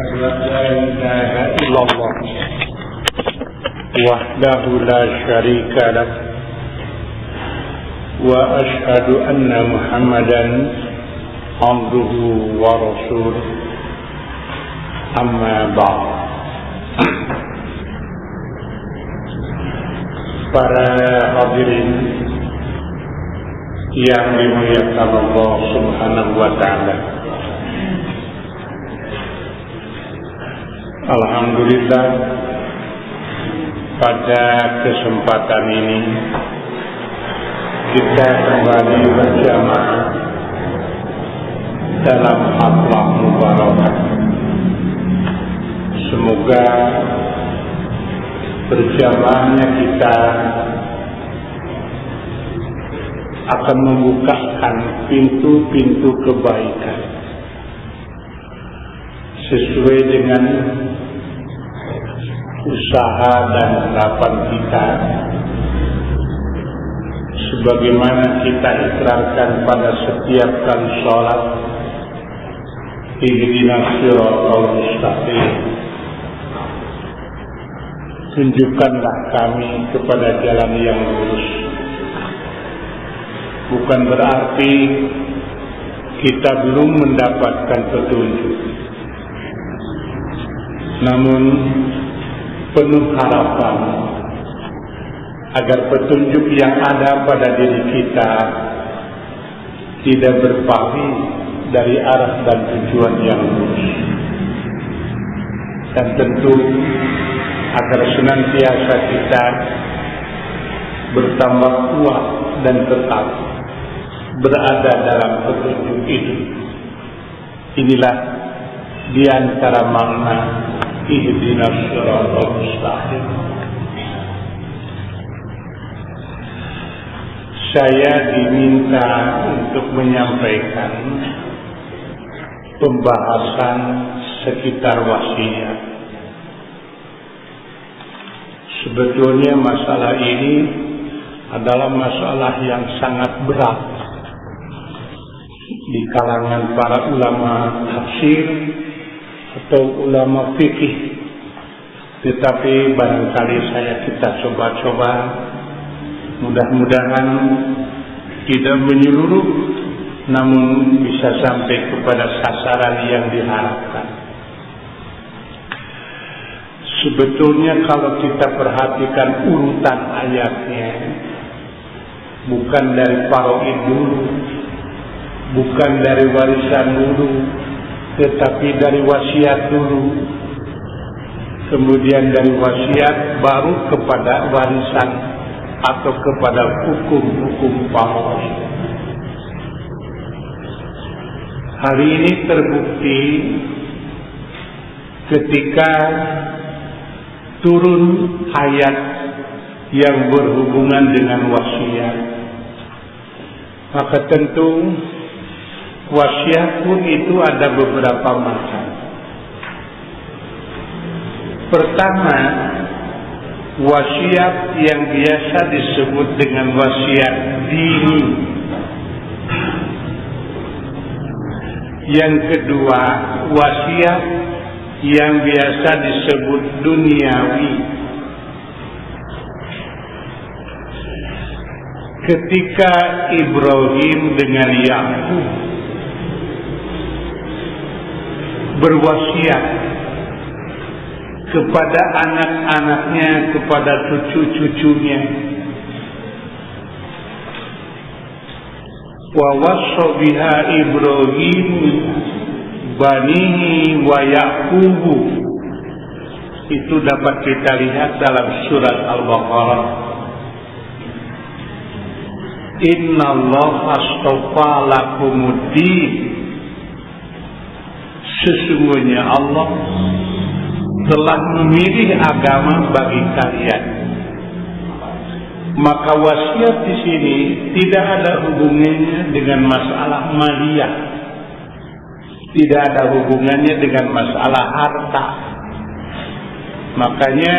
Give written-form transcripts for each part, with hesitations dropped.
أشهد أن لا إله إلا الله وحده لا شريك له وأشهد أن محمدا عبده ورسوله أما بعد. Para hadirin yang dimuliakan Allah Subhanahu wa taala. Alhamdulillah, pada kesempatan ini kita kembali berjamaah dalam haflah mubarakah. Semoga berjamaahnya kita akan membukakan pintu-pintu kebaikan sesuai dengan usaha dan harapan kita, sebagaimana kita ikrarkan pada setiap kali sholat, ihdinas siratal mustaqim, tunjukkanlah kami kepada jalan yang lurus. Bukan berarti kita belum mendapatkan petunjuk, namun penuh harapan agar petunjuk yang ada pada diri kita tidak berpaling dari arah dan tujuan yang lurus, dan tentu agar senantiasa kita bertambah kuat dan tetap berada dalam petunjuk itu. Inilah di antara makna ihdinas siratal mustaqim. Saya diminta untuk menyampaikan pembahasan sekitar wasiat. Sebetulnya masalah ini adalah masalah yang sangat berat di kalangan para ulama tafsir atau ulama fikih, tetapi barangkali kita coba-coba, mudah-mudahan tidak menyeluruh, namun bisa sampai kepada sasaran yang diharapkan. Sebetulnya kalau kita perhatikan urutan ayatnya, bukan dari faraid dulu, bukan dari warisan dulu, tetapi dari wasiat dulu, kemudian dari wasiat baru kepada warisan atau kepada hukum-hukum faraid. Hari ini terbukti ketika turun ayat yang berhubungan dengan wasiat, maka tentu wasiat pun itu ada beberapa macam. Pertama, wasiat yang biasa disebut dengan wasiat dini. Yang kedua, wasiat yang biasa disebut duniawi. Ketika Ibrahim dengan Yakub berwasiat kepada anak-anaknya, kepada cucu-cucunya, wa wassa biha Ibrahim banihi wa Yaqubu, itu dapat kita lihat dalam surat Al-Baqarah. Inna Allah astafa lakumuddin, sesungguhnya Allah telah memilih agama bagi kalian. Maka wasiat di sini tidak ada hubungannya dengan masalah maliyah, tidak ada hubungannya dengan masalah harta. Makanya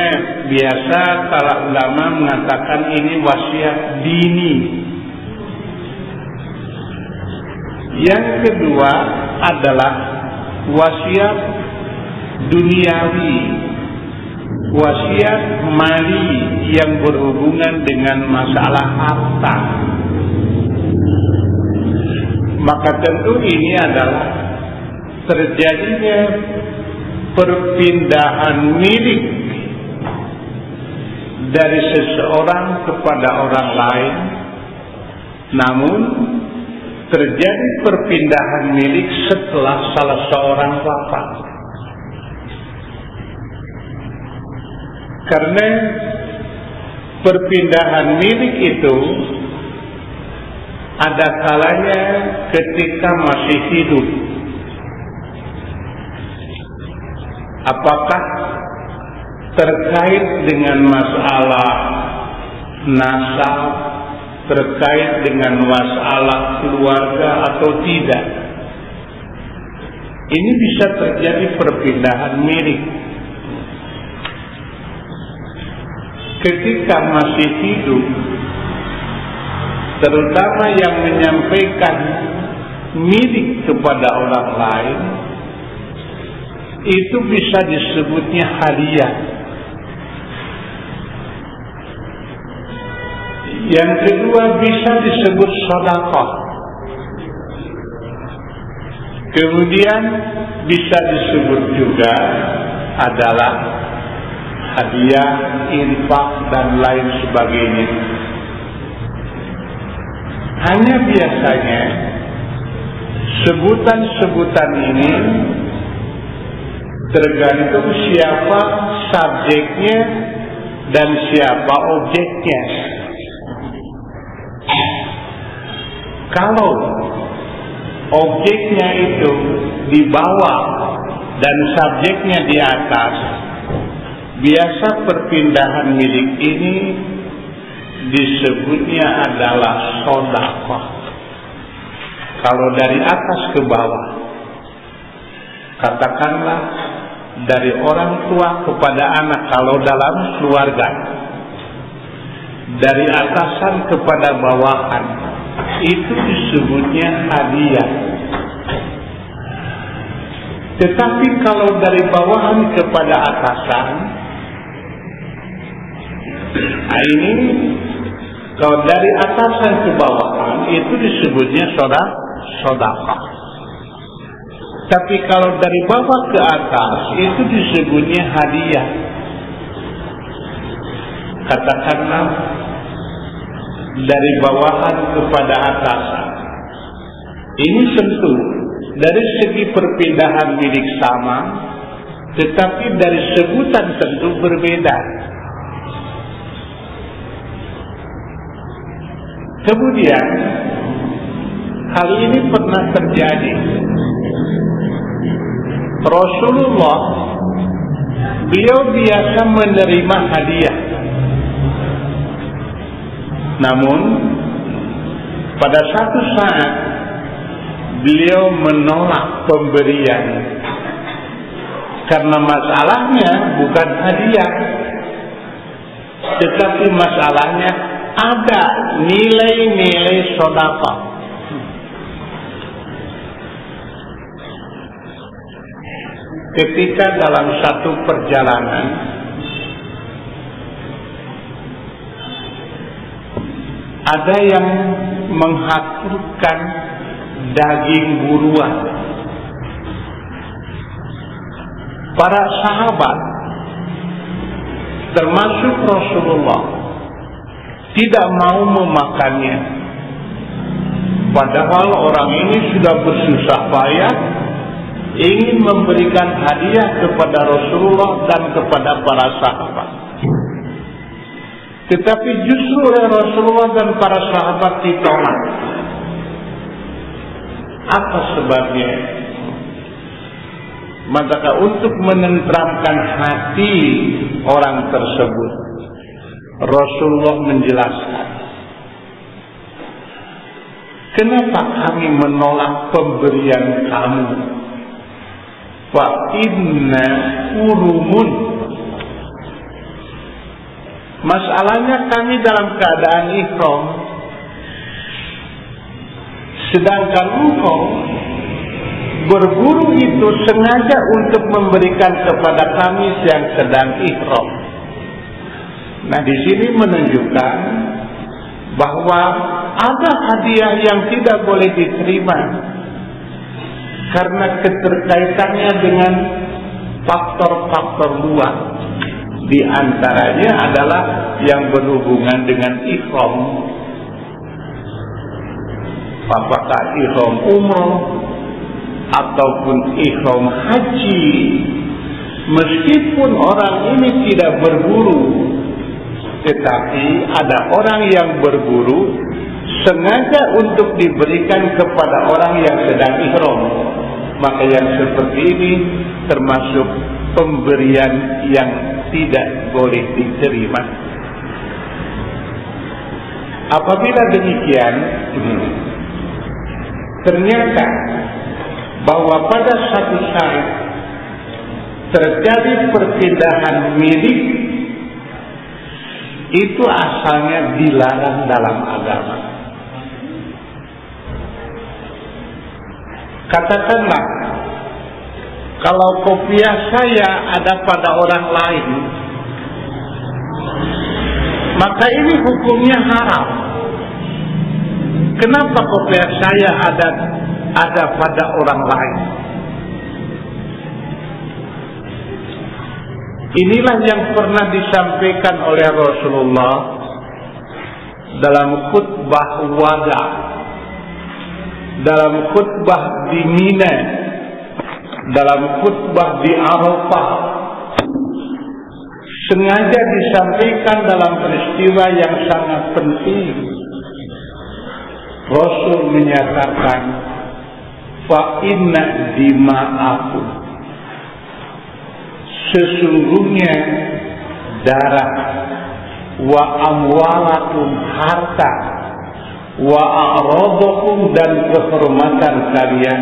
biasa para ulama mengatakan ini wasiat dini. Yang kedua adalah wasiat duniawi, wasiat mali yang berhubungan dengan masalah harta, maka tentu ini adalah terjadinya perpindahan milik dari seseorang kepada orang lain, namun terjadi perpindahan milik setelah salah seorang wafat. Karena perpindahan milik itu ada kalanya ketika masih hidup. Apakah terkait dengan masalah nasab, terkait dengan masalah keluarga atau tidak? Ini bisa terjadi perpindahan milik. Ketika masih hidup, terutama yang menyampaikan milik kepada orang lain, itu bisa disebutnya hadiah. Yang kedua bisa disebut sedekah. Kemudian bisa disebut juga adalah hadiah, infak, dan lain sebagainya. Hanya biasanya sebutan-sebutan ini tergantung siapa subjeknya dan siapa objeknya. Kalau objeknya itu di bawah dan subjeknya di atas, biasa perpindahan milik ini disebutnya adalah sedekah. Kalau dari atas ke bawah, katakanlah dari orang tua kepada anak kalau dalam keluarga, dari atasan kepada bawahan, itu disebutnya hadiah. Tetapi kalau dari bawahan kepada atasan, ini kalau dari atasan ke bawahan itu disebutnya sedekah. Tapi kalau dari bawah ke atas itu disebutnya hadiah. Katakanlah dari bawahan kepada atasan. Ini tentu dari segi perpindahan milik sama, tetapi dari sebutan tentu berbeda. Kemudian hal ini pernah terjadi. Rasulullah beliau biasa menerima hadiah. Namun pada satu saat beliau menolak pemberian karena masalahnya bukan hadiah, tetapi masalahnya ada nilai-nilai sedekah. Ketika dalam satu perjalanan ada yang menghaturkan daging buruan. Para sahabat termasuk Rasulullah tidak mau memakannya. Padahal orang ini sudah bersusah payah ingin memberikan hadiah kepada Rasulullah dan kepada para sahabat. Tetapi justru oleh Rasulullah dan para sahabat ditolak. Apa sebabnya? Maka untuk menenteramkan hati orang tersebut, Rasulullah menjelaskan, kenapa kami menolak pemberian kamu? Fa inna urumun. Masalahnya kami dalam keadaan ihram, sedangkan engkau berburu itu sengaja untuk memberikan kepada kami yang sedang ihram. Nah, di sini menunjukkan bahwa ada hadiah yang tidak boleh diterima karena keterkaitannya dengan faktor-faktor luar. Di antaranya adalah yang berhubungan dengan ihram. Apakah ihram umroh ataupun ihram haji. Meskipun orang ini tidak berburu, tetapi ada orang yang berburu sengaja untuk diberikan kepada orang yang sedang ihram. Maka yang seperti ini termasuk pemberian yang tidak boleh diterima. Apabila demikian, ternyata bahwa pada satu saat terjadi perpindahan milik, itu asalnya dilarang dalam agama. Katakanlah, kalau kopiah saya ada pada orang lain, maka ini hukumnya haram. Kenapa kopiah saya ada pada orang lain? Inilah yang pernah disampaikan oleh Rasulullah dalam khutbah wada, dalam khutbah di Mina, dalam khutbah di Arafah. Sengaja disampaikan dalam peristiwa yang sangat penting. Rasul menyatakan, fa inna dima'akum, sesungguhnya darah, wa amwalakum, harta, wa a'radakum, dan kehormatan kalian,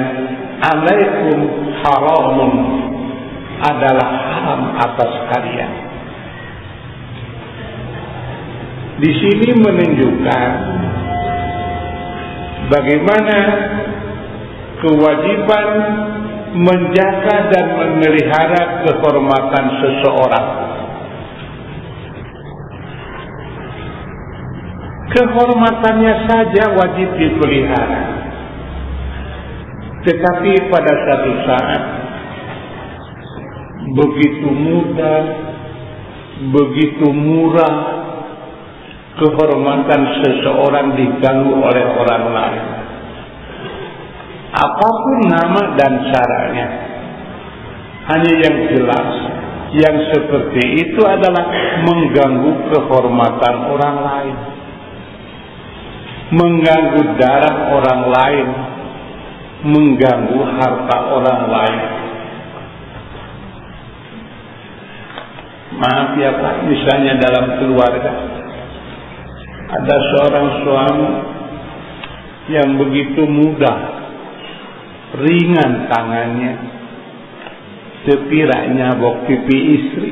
alaikum haramun, adalah haram atas kalian. Di sini menunjukkan bagaimana kewajiban menjaga dan memelihara kehormatan seseorang. Kehormatannya saja wajib dipelihara. Tetapi pada satu saat begitu mudah, begitu murah kehormatan seseorang diganggu oleh orang lain. Apapun nama dan caranya, hanya yang jelas, yang seperti itu adalah mengganggu kehormatan orang lain, mengganggu darah orang lain, mengganggu harta orang lain. Maaf ya Pak, misalnya dalam keluarga ada seorang suami yang begitu mudah, ringan tangannya, sepirak nyabok pipi istri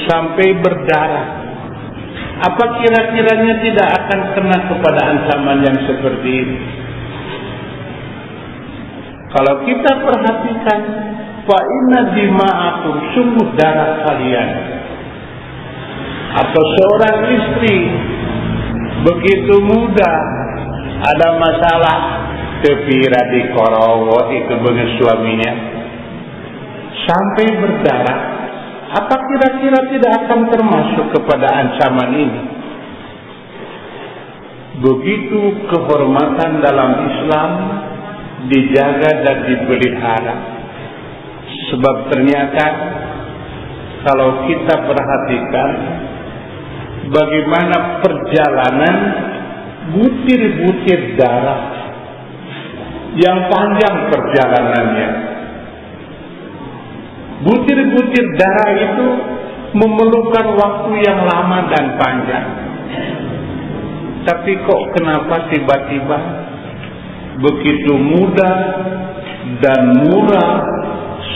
sampai berdarah. Apa kira-kiranya tidak akan kena kepada ancaman yang seperti ini? Kalau kita perhatikan, fa inna dima'akum, sungguh darah kalian. Atau seorang istri begitu mudah ada masalah, tepira di korowo itu dengan suaminya sampai berdarah. Apa kira-kira tidak akan termasuk kepada ancaman ini? Begitu kehormatan dalam Islam dijaga dan dipelihara. Sebab ternyata kalau kita perhatikan bagaimana perjalanan butir-butir darah yang panjang perjalanannya. Butir-butir darah itu memerlukan waktu yang lama dan panjang. Tapi kok kenapa tiba-tiba begitu mudah dan murah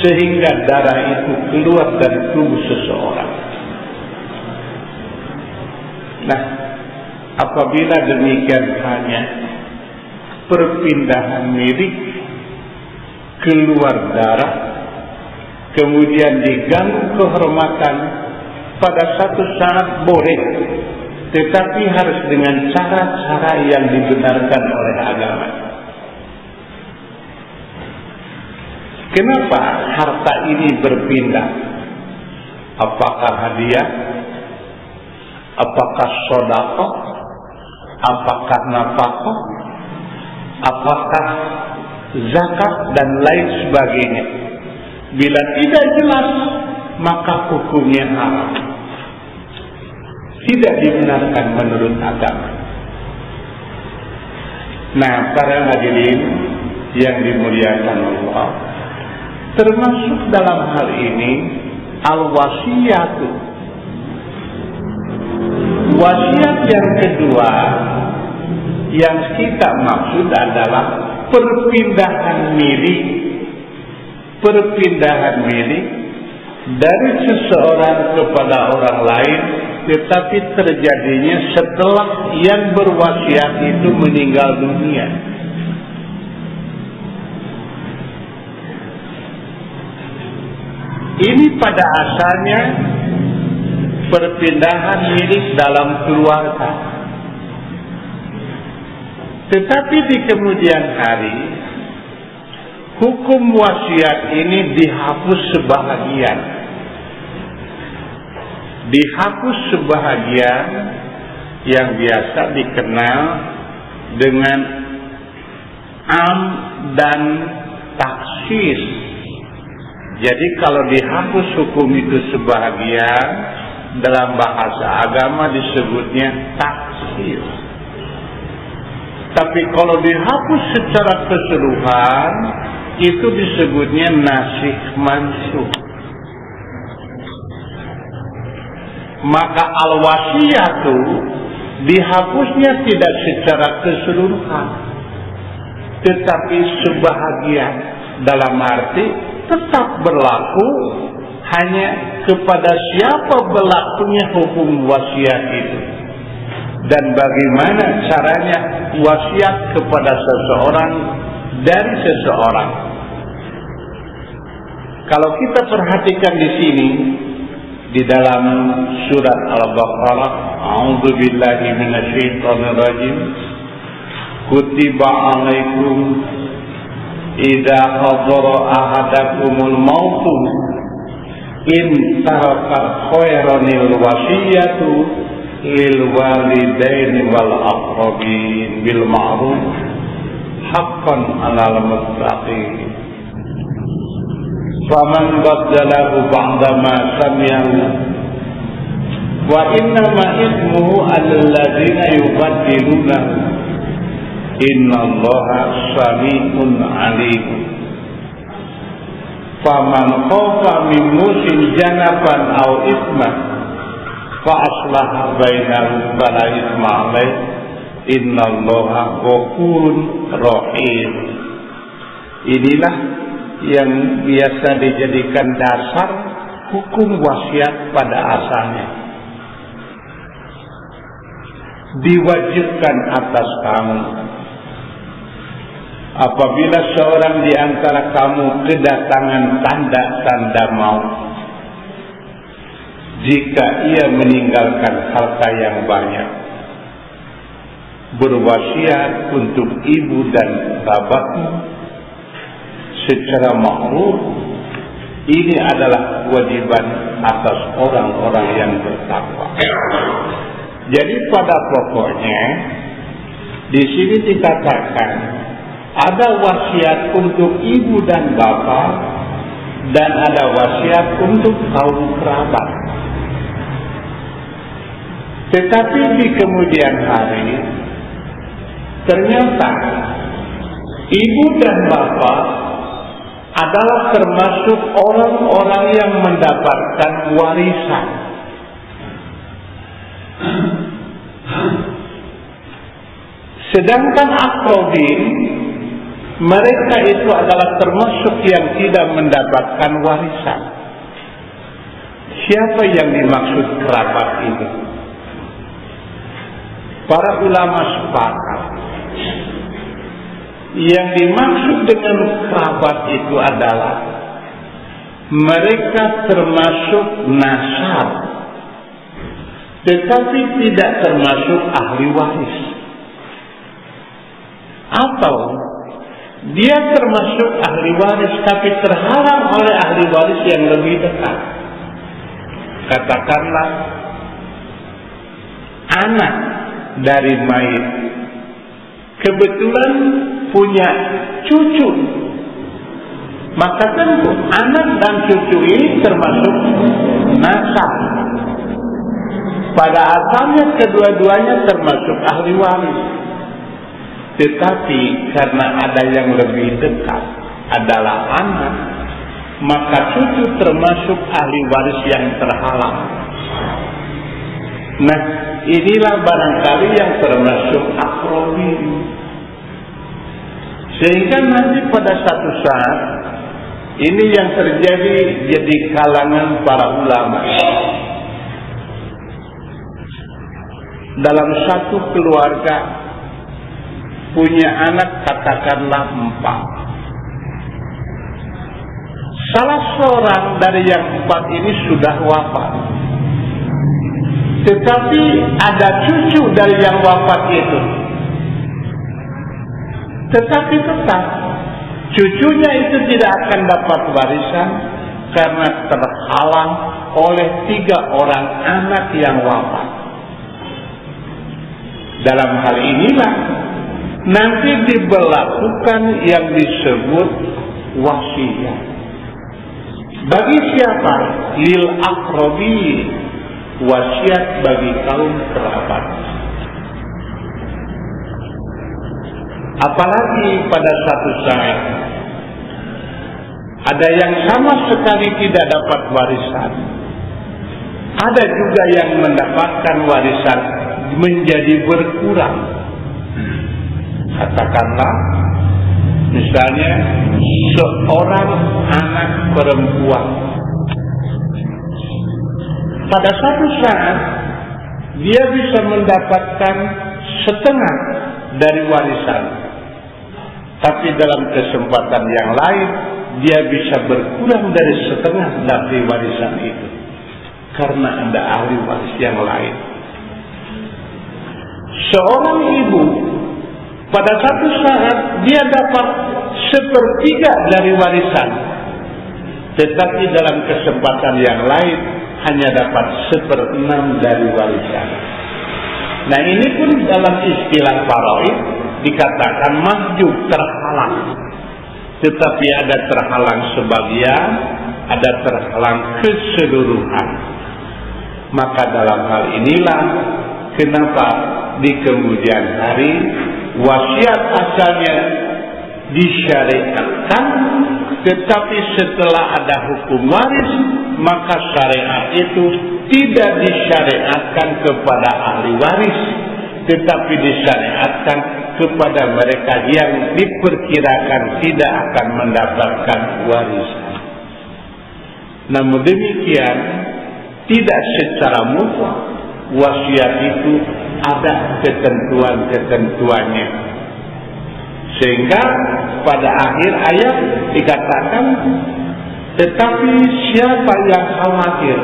sehingga darah itu keluar dari tubuh seseorang? Nah, apabila demikian halnya, perpindahan milik, keluar darah, kemudian diganggu kehormatan, pada satu saat boleh, tetapi harus dengan cara-cara yang dibenarkan oleh agama. Kenapa harta ini berpindah? Apakah hadiah? Apakah sedekah? Apakah nafkah? Apakah zakat dan lain sebagainya? Bila tidak jelas, maka hukumnya haram. Tidak dibenarkan menurut agama. Nah, para hadirin yang dimuliakan Allah, termasuk dalam hal ini al-wasiyatu. Wasiat yang kedua yang kita maksud adalah perpindahan milik. Perpindahan milik dari seseorang kepada orang lain, tetapi terjadinya setelah yang berwasiat itu meninggal dunia. Ini pada asalnya perpindahan milik dalam keluarga. Tetapi di kemudian hari, hukum wasiat ini dihapus sebahagian. Dihapus sebahagian yang biasa dikenal dengan am dan taksis. Jadi kalau dihapus hukum itu sebahagian, dalam bahasa agama disebutnya taksis. Tapi kalau dihapus secara keseluruhan, itu disebutnya nasikh mansukh. Maka al-wasiyatu dihapusnya tidak secara keseluruhan, tetapi sebahagian, dalam arti tetap berlaku hanya kepada siapa berlakunya hukum wasiat itu dan bagaimana caranya wasiat kepada seseorang dari seseorang. Kalau kita perhatikan di sini di dalam surat Al-Baqarah, a'udzubillahi minasyaitonirrajim, kutiba 'alaikum idza hadara ahadakumul mautu in taraka khairanil wasiyatu lil walidaini wal aqrabin bil ma'ruf haqqan 'alal muttaqin. Faman baddalahu ba'da ma sami'ahu wa innama ithmuhu 'alal ladzina yubaddilunahu innallaha sami'un 'alim. Faman khafa min musin janaban aw ithman fa aslaha bainahum fala ithma 'alaihi innallaha ghafurun rahim. Inilah yang biasa dijadikan dasar hukum wasiat pada asalnya. Diwajibkan atas kamu apabila seorang di antara kamu kedatangan tanda-tanda maut, jika ia meninggalkan harta yang banyak, berwasiat untuk ibu dan bapakmu secara ma'ruf. Ini adalah kewajiban atas orang-orang yang bertakwa. Jadi pada pokoknya di sini dikatakan ada wasiat untuk ibu dan bapak dan ada wasiat untuk kaum kerabat. Tetapi di kemudian hari ternyata ibu dan bapak adalah termasuk orang-orang yang mendapatkan warisan. Sedangkan aqrabin, mereka itu adalah termasuk yang tidak mendapatkan warisan. Siapa yang dimaksud kerabat itu? Para ulama sepakat Yang dimaksud dengan kerabat itu adalah mereka termasuk nasab, tetapi tidak termasuk ahli waris. Atau dia termasuk ahli waris tapi terhalang oleh ahli waris yang lebih dekat. Katakanlah anak dari mayit kebetulan punya cucu, maka tentu anak dan cucu ini termasuk nasab. Pada asalnya kedua-duanya termasuk ahli waris, tetapi karena ada yang lebih dekat adalah anak, maka cucu termasuk ahli waris yang terhalang. Nah, inilah barangkali yang termasuk akrobi. Sehingga nanti pada satu saat ini yang terjadi jadi kalangan para ulama. Dalam satu keluarga punya anak katakanlah 4. Salah seorang dari yang 4 ini sudah wafat. Tetapi ada cucu dari yang wafat itu. Tetapi tetap cucunya itu tidak akan dapat warisan karena terhalang oleh 3 orang anak yang wafat. Dalam hal inilah nanti diberlakukan yang disebut wasiat. Bagi siapa? Lil aqrabi, wasiat bagi kaum kerabat. Apalagi pada satu saat ada yang sama sekali tidak dapat warisan, ada juga yang mendapatkan warisan menjadi berkurang. Katakanlah misalnya seorang anak perempuan, pada satu saat dia bisa mendapatkan setengah dari warisan, tapi dalam kesempatan yang lain dia bisa berkurang dari setengah dari warisan itu karena ada ahli waris yang lain. Seorang ibu pada satu saat dia dapat 1/3 dari warisan, tetapi dalam kesempatan yang lain hanya dapat 1/6 dari warisan. Nah, ini pun dalam istilah faraid dikatakan mahjub, terhalang. Tetapi ada terhalang sebagian, ada terhalang keseluruhan. Maka dalam hal inilah kenapa di kemudian hari wasiat asalnya disyariatkan, tetapi setelah ada hukum waris maka syariat itu tidak disyariatkan kepada ahli waris, tetapi disyariatkan kepada mereka yang diperkirakan tidak akan mendapatkan warisan. Namun demikian tidak secara mutlak wasiat itu ada ketentuan-ketentuannya, sehingga pada akhir ayat dikatakan, tetapi siapa yang khawatir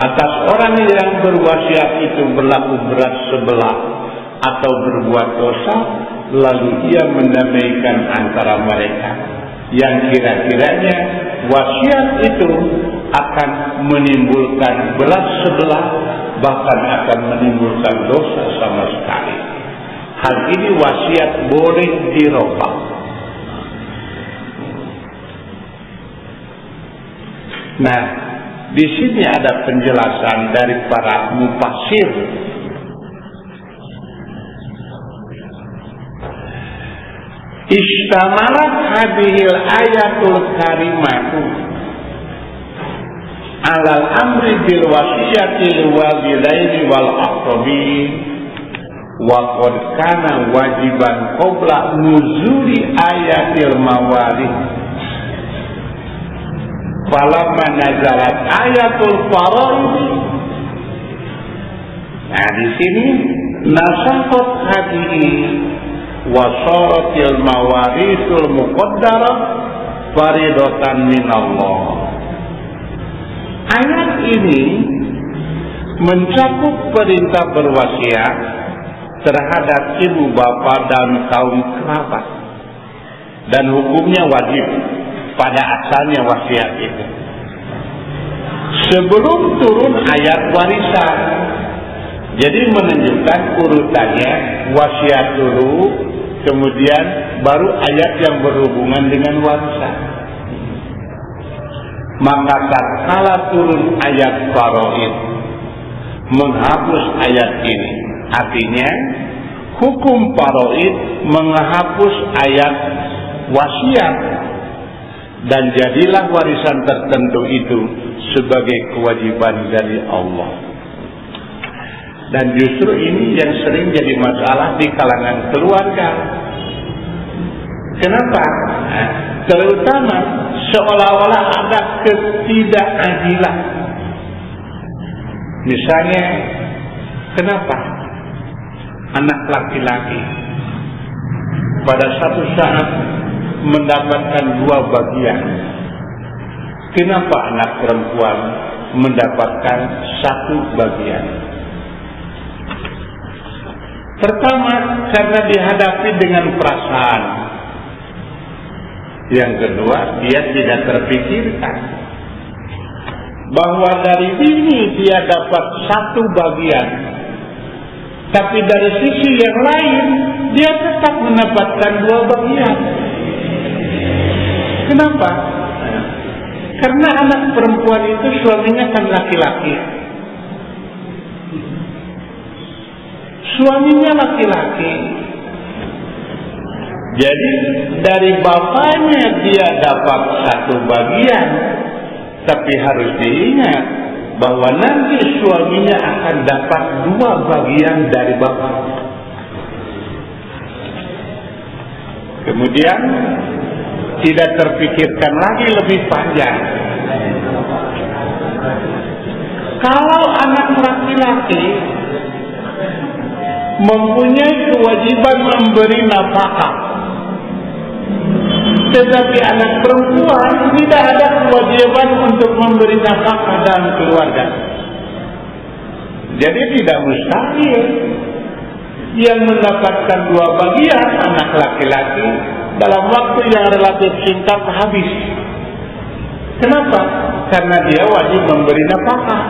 atas orang yang berwasiat itu berlaku berat sebelah atau berbuat dosa, lalu ia mendamaikan antara mereka, yang kira-kiranya wasiat itu akan menimbulkan belas sebelah, bahkan akan menimbulkan dosa sama sekali. Hal ini wasiat boleh dirubah. Nah, di sini ada penjelasan dari para mufassir. Istamalat hadhil ayatul karimatu alal amri bil wasiyati lil walidaini wal aqrabin wa qad kana wajiban qabla nuzuli ayatil mawalid. Falamma nazalat ayatul faraid. Nah, di sini nasakhat hadhihi wa sharatil mawarisul muqaddarah faridatan minallah. Ayat ini mencakup perintah berwasiat terhadap ibu bapa dan kaum kerabat, dan hukumnya wajib pada asalnya wasiat itu. Sebelum turun ayat warisan, jadi menunjukkan urutannya wasiat dulu, kemudian baru ayat yang berhubungan dengan warisan. Maka tatkala turun ayat faraid menghapus ayat ini, artinya hukum faraid menghapus ayat wasiat, dan jadilah warisan tertentu itu sebagai kewajiban dari Allah. Dan justru ini yang sering jadi masalah di kalangan keluarga. Kenapa? Terutama seolah-olah ada ketidakadilan. Misalnya, kenapa anak laki-laki pada satu saat mendapatkan 2 bagian, kenapa anak perempuan mendapatkan 1 bagian? Pertama, karena dihadapi dengan perasaan. Yang kedua, dia tidak terpikirkan bahwa dari ini dia dapat 1 bagian, tapi dari sisi yang lain dia tetap mendapatkan 2 bagian. Kenapa? Karena anak perempuan itu suaminya kan laki-laki. Suaminya laki-laki. Jadi dari bapaknya dia dapat 1 bagian, tapi harus diingat bahwa nanti suaminya akan dapat 2 bagian dari bapaknya. Kemudian tidak terpikirkan lagi lebih panjang. Kalau anak laki-laki mempunyai kewajiban memberi nafkah, tetapi anak perempuan tidak ada kewajiban untuk memberi nafkah dalam keluarga, jadi tidak mustahil yang mendapatkan 2 bagian anak laki-laki dalam waktu yang relatif singkat habis. Kenapa? Karena dia wajib memberi nafkah.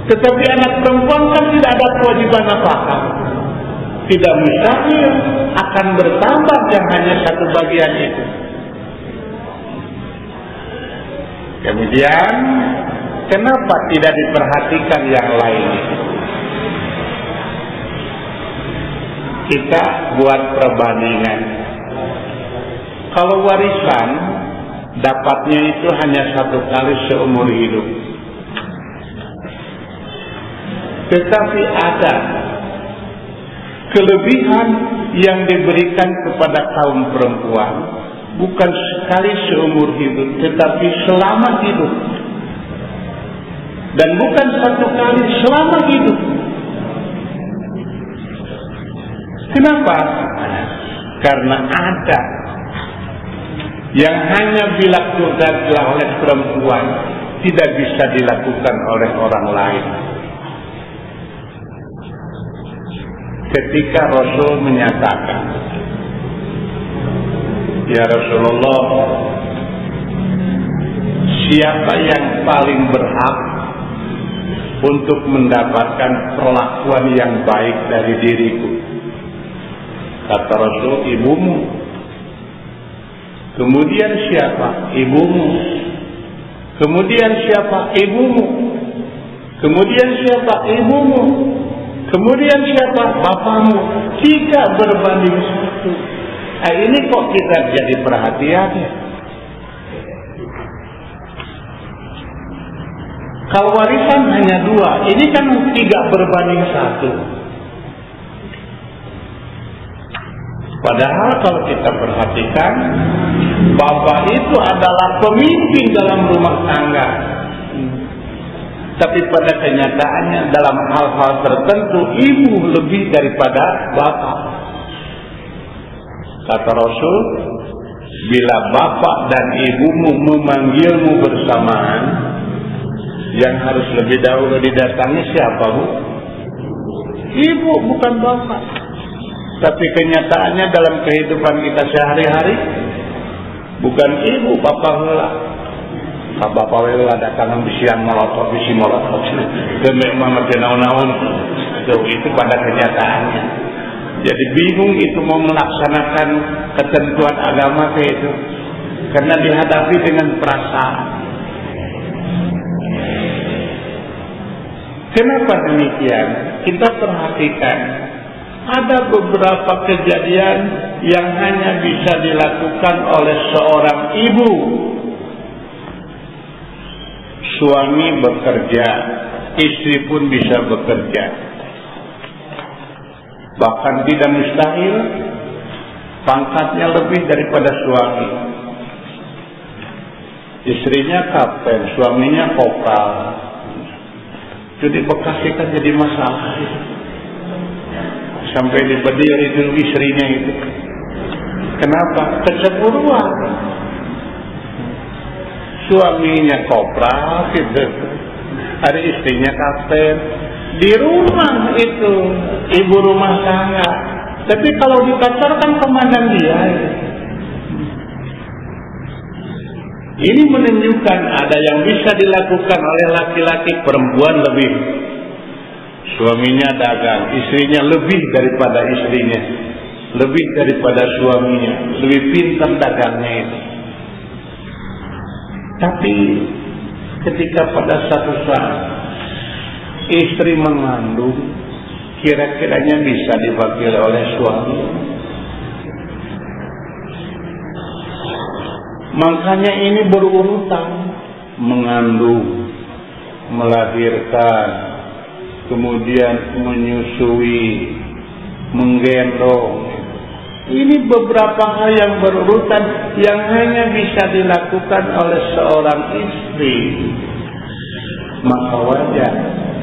Tetapi anak perempuan kan tidak ada kewajiban nafkah. Tidak mustahil akan bertambah yang hanya 1 bagian itu. Kemudian, kenapa tidak diperhatikan yang lain? Kita buat perbandingan. Kalau warisan dapatnya itu hanya 1 kali seumur hidup, tetapi ada kelebihan yang diberikan kepada kaum perempuan, bukan sekali seumur hidup, tetapi selama hidup, dan bukan 1 kali selama hidup. Kenapa? Karena ada yang hanya dilakukan oleh perempuan, tidak bisa dilakukan oleh orang lain. Ketika Rasul menyatakan, ya Rasulullah, siapa yang paling berhak untuk mendapatkan perlakuan yang baik dari diriku? Kata Rasul, ibumu. Kemudian siapa? Ibumu. Kemudian siapa? Ibumu. Kemudian siapa? Ibumu. Kemudian siapa? Bapamu. 3 berbanding 1. Nah, ini kok kita jadi perhatiannya. Kalau warisan hanya 2, ini kan 3 berbanding 1. Padahal kalau kita perhatikan, bapak itu adalah pemimpin dalam rumah tangga. Tapi pada kenyataannya dalam hal-hal tertentu ibu lebih daripada bapak. Kata Rasul, bila bapak dan ibumu memanggilmu bersamaan, yang harus lebih dahulu didatangi siapa, Bu? Ibu, bukan bapak. Tapi kenyataannya dalam kehidupan kita sehari-hari, bukan ibu, bapak heula. Bapak heula datangan bisian molotot, bisi molotot. Demek mama naon-naon. Itu pada kenyataannya. Jadi bingung itu mau melaksanakan ketentuan agama kayak itu. Karena dihadapi dengan perasaan. Kenapa demikian? Kita perhatikan ada beberapa kejadian yang hanya bisa dilakukan oleh seorang ibu. Suami bekerja, istri pun bisa bekerja. Bahkan tidak mustahil pangkatnya lebih daripada suami. Istrinya kapten, suaminya kopral. Jadi Bekasi kan jadi masalah. Sampai dibedir itu istrinya itu. Kenapa? Kecemburuan. Suaminya kopral gitu. Ada istrinya kapten. Di rumah itu ibu rumah tangga. Tapi kalau di kantor kan komandan dia. Ini menunjukkan ada yang bisa dilakukan oleh laki-laki, perempuan lebih. Suaminya dagang, istrinya lebih daripada istrinya, lebih daripada suaminya, lebih pintar dagangnya itu. Tapi ketika pada satu saat istri mengandung, kira-kiranya bisa diwakili oleh suami. Makanya ini berurutan, mengandung, melahirkan, kemudian menyusui, menggendong. Ini beberapa hal yang berurutan yang hanya bisa dilakukan oleh seorang istri. Maka wajar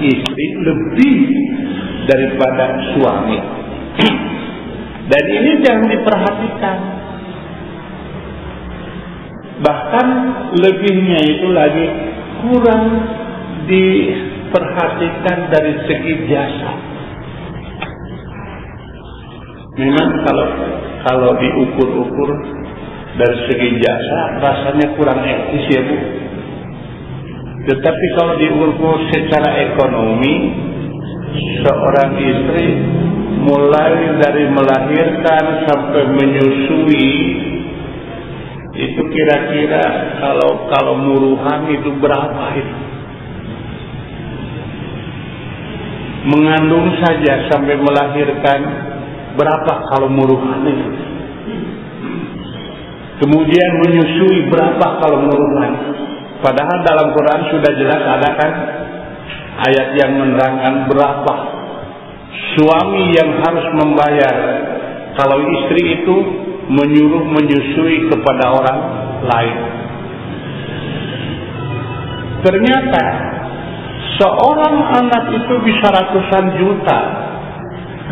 istri lebih daripada suami. Dan ini jangan diperhatikan. Bahkan lebihnya itu lagi kurang diperhatikan dari segi jasa. Memang kalau diukur-ukur dari segi jasa rasanya kurang etis ya Bu. Tetapi kalau diukur secara ekonomi, seorang istri mulai dari melahirkan sampai menyusui itu kira-kira kalau muruhan itu berapa itu? Mengandung saja sampai melahirkan berapa kalau muruhan itu? Kemudian menyusui berapa kalau muruhan? Padahal dalam Quran sudah jelas ada kan ayat yang menerangkan berapa suami yang harus membayar kalau istri itu menyuruh menyusui kepada orang lain. Ternyata seorang anak itu bisa ratusan juta.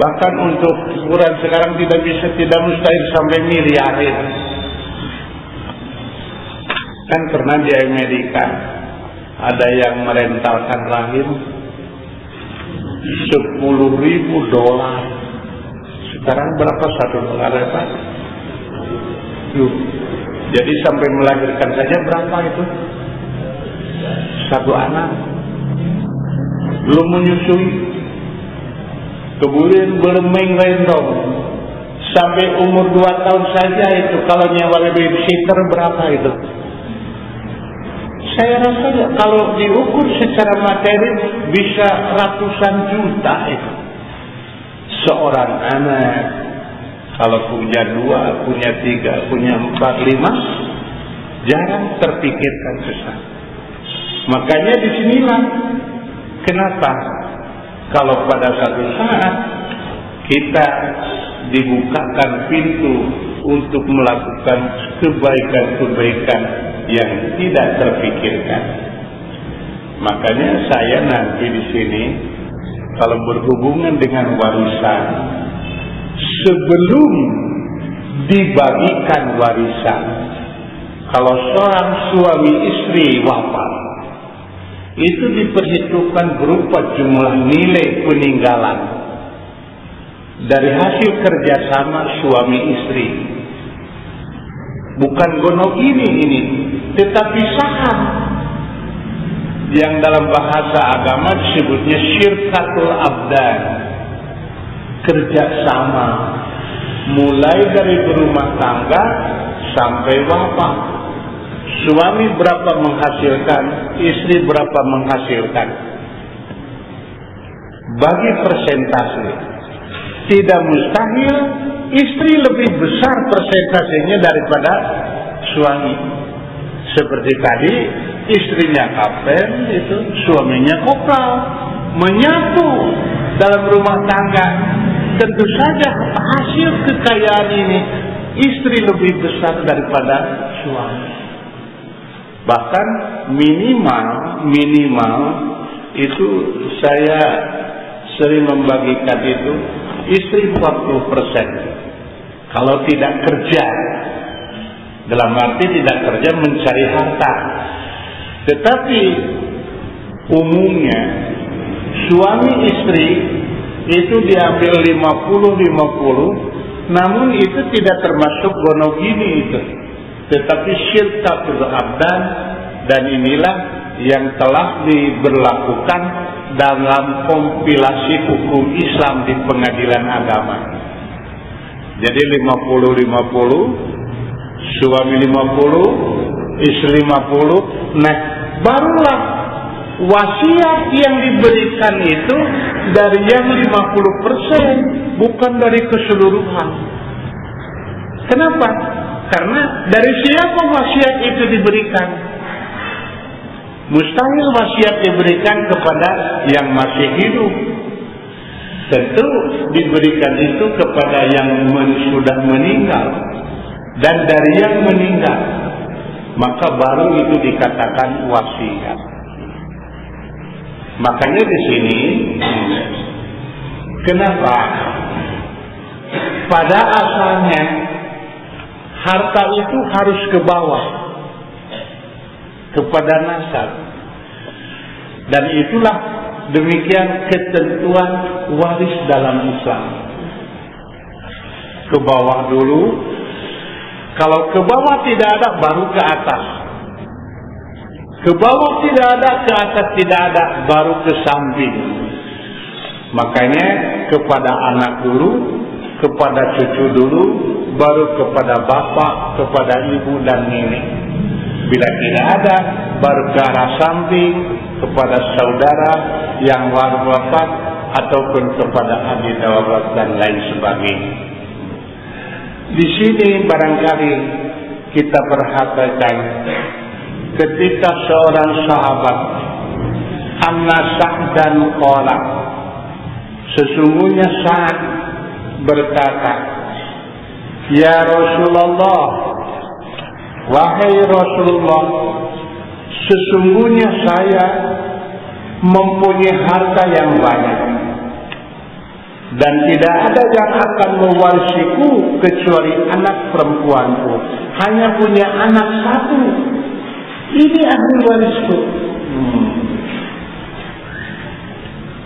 Bahkan untuk ukuran sekarang tidak mustahil sampai miliarin. Kan pernah di Amerika ada yang merentalkan rahim $10.000. Sekarang berapa $1 ya Pak? Jadi sampai melahirkan saja berapa itu? Satu anak. Belum menyusui. Kemudian belum menggendong. Sampai umur 2 tahun saja itu kalau nyewa babysitter berapa itu? Saya rasa kalau diukur secara materi bisa ratusan juta itu. Seorang anak kalau punya 2, punya 3, punya 4, 5 jarang terpikirkan ke sana. Makanya disinilah kenapa kalau pada satu saat kita dibukakan pintu untuk melakukan kebaikan-kebaikan yang tidak terpikirkan. Makanya saya nanti di sini kalau berhubungan dengan warisan, sebelum dibagikan warisan. Kalau seorang suami istri wafat, itu diperhitungkan berupa jumlah nilai peninggalan dari hasil kerjasama suami istri. Bukan gonogini ini, tetapi saham yang dalam bahasa agama disebutnya syirkatul abdan, kerjasama mulai dari berumah tangga sampai wafat. Suami berapa menghasilkan, istri berapa menghasilkan. Bagi persentase, tidak mustahil istri lebih besar persentasenya daripada suami. Seperti tadi, istrinya kapten, itu suaminya kopral, menyapu dalam rumah tangga. Tentu saja hasil kekayaan ini istri lebih besar daripada suami. Bahkan minimal itu saya sering membagikan itu istri 40%. Kalau tidak kerja, dalam arti tidak kerja mencari harta. Tetapi umumnya suami istri itu diambil 50-50, namun itu tidak termasuk gonogini itu, tetapi syirkatul abdan, dan inilah yang telah diberlakukan dalam kompilasi hukum Islam di pengadilan agama. Jadi 50-50, suami 50, istri 50. Nah, barulah wasiat yang diberikan itu dari yang 50%, bukan dari keseluruhan. Kenapa? Karena dari siapa wasiat itu diberikan? Mustahil wasiat diberikan kepada yang masih hidup. Tentu diberikan itu kepada yang sudah meninggal. Dan dari yang meninggal, maka baru itu dikatakan wasiat. Makanya di sini, kenapa pada asalnya harta itu harus ke bawah kepada nasab, dan itulah demikian ketentuan waris dalam Islam. Ke bawah dulu, kalau ke bawah tidak ada, baru ke atas. Ke bawah tidak ada, ke atas tidak ada, baru ke samping. Makanya kepada anak dulu, kepada cucu dulu, baru kepada bapak, kepada ibu dan nenek. Bila tidak ada, baru ke arah samping, kepada saudara yang wafat, ataupun kepada adik saudara dan lain sebagainya. Di sini barangkali kita perhatikan ketika seorang sahabat An-Nasah dan Qala, sesungguhnya Sa'ad berkata, "Ya Rasulullah, wahai Rasulullah, sesungguhnya saya mempunyai harta yang banyak dan tidak ada yang akan mewarisiku kecuali anak perempuanku. Hanya punya anak satu. Ini ahli warisku.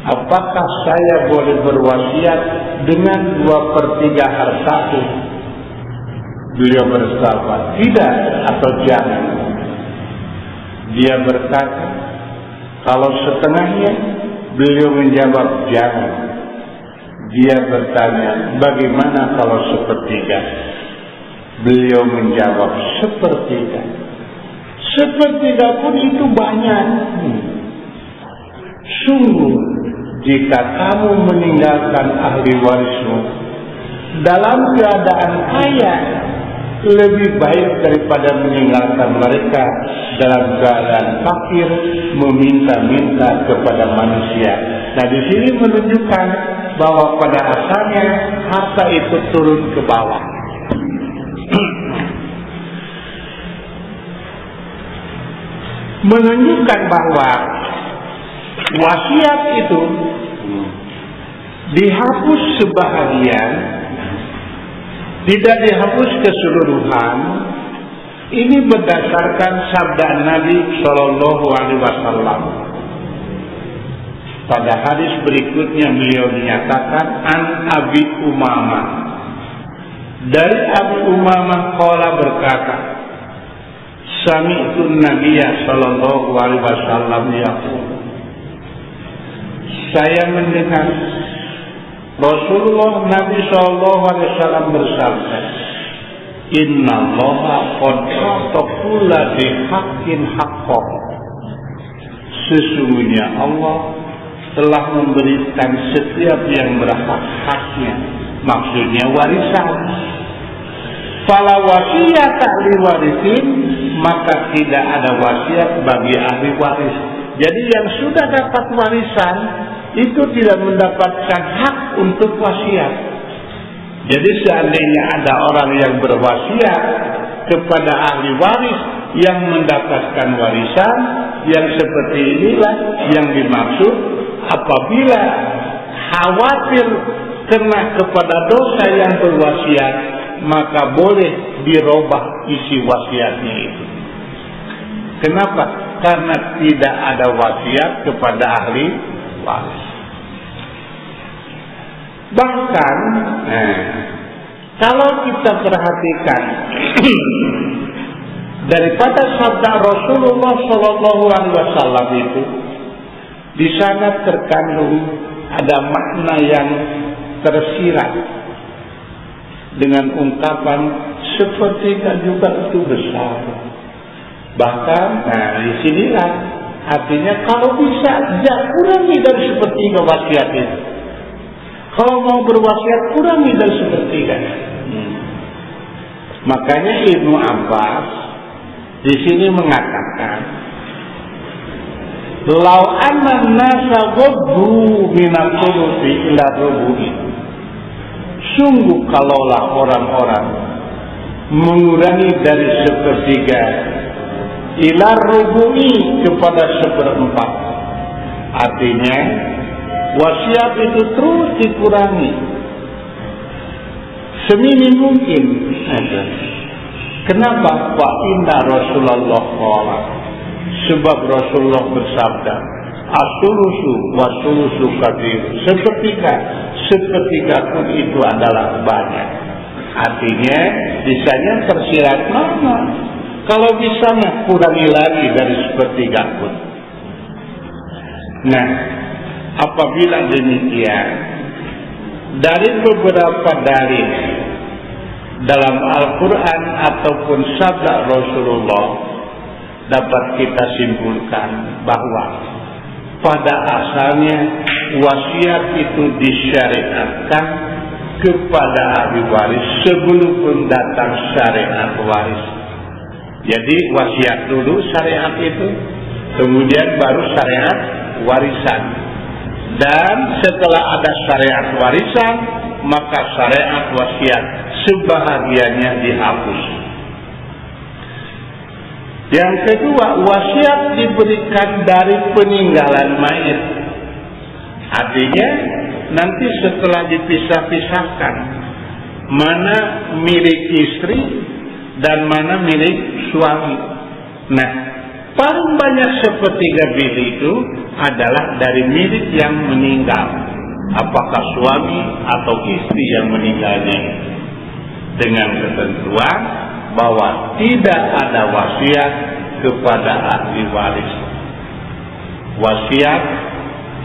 Apakah saya boleh berwasiat dengan 2/3 hartaku?" Beliau bersahabat, "Tidak atau jangan." Dia berkata, "Kalau setengahnya?" Beliau menjawab, "Jangan." Dia bertanya, "Bagaimana kalau 1/3?" Beliau menjawab, 1/3. 1/3 pun itu banyak. Sungguh, jika kamu meninggalkan ahli warismu dalam keadaan kaya, lebih baik daripada meninggalkan mereka dalam keadaan fakir, meminta-minta kepada manusia. Nah, di sini menunjukkan bahwa pada asalnya harta itu turun ke bawah. Menunjukkan bahwa wasiat itu dihapus sebahagian tidak dihapus keseluruhan. Ini berdasarkan sabda Nabi Shallallahu Alaihi Wasallam. Pada hadis berikutnya beliau menyatakan an Abi Umamah, dari Abu Umamah qala berkata, sami'tu Nabiyya Shallallahu Alaihi Wasallam yaqul, saya mendengar Rasulullah Nabi Shallallahu Alaihi Wasallam bersabda, Inna Allaha qad a'ta kulla dzi haqqin haqqah. Sesungguhnya Allah telah memberikan setiap yang berhak haknya, maksudnya warisan. Fala wasiyata li warisin, maka tidak ada wasiat bagi ahli waris. Jadi yang sudah dapat warisan itu tidak mendapatkan hak untuk wasiat. Jadi seandainya ada orang yang berwasiat kepada ahli waris yang mendapatkan warisan, yang seperti inilah yang dimaksud apabila khawatir kena kepada dosa yang berwasiat, maka boleh dirubah isi wasiatnya itu. Kenapa? Karena tidak ada wasiat kepada ahli waris. Bahkan kalau kita perhatikan daripada sabda Rasulullah Shallallahu Alaihi Wasallam itu, di sana terkandung ada makna yang tersirat dengan ungkapan sepertiga juga itu besar. Bahkan, di sinilah artinya kalau bisa jangan kurangi dari sepertiga wasiat itu. Kalau mau berwasiat kurangi dari sepertiga. Makanya Ibnu Abbas di sini mengatakan, "Lau anna nasa ghaddu min al-thuluthi ila rubu'i." Sungguh kalaulah orang-orang mengurangi dari sepertiga ila rubu'i kepada seperempat. Artinya wasiat itu terus dikurangi seminim mungkin. Kenapa? Wa inna Rasulullah qala, sebab Rasulullah bersabda, as-sulusu was-sulusu katsir, sepertiga pun itu adalah banyak. Artinya disanya tersirat mana? Kalau bisa kurangi lagi dari sepertiga pun. Nah, apabila demikian, dari beberapa dalil dalam Al-Quran ataupun sabda Rasulullah dapat kita simpulkan bahwa pada asalnya wasiat itu disyariatkan kepada ahli waris sebelum datang syariat waris. Jadi wasiat dulu syariat itu, kemudian baru syariat warisan. Dan setelah ada syariat warisan, maka syariat wasiat sebahagiannya dihapus. Yang kedua, wasiat diberikan dari peninggalan mayit. Artinya nanti setelah dipisah-pisahkan, mana milik istri dan mana milik suami. Nah, paling banyak sepertiga bilik itu adalah dari milik yang meninggal, apakah suami atau istri yang meninggalnya, dengan ketentuan bahwa tidak ada wasiat kepada ahli waris. Wasiat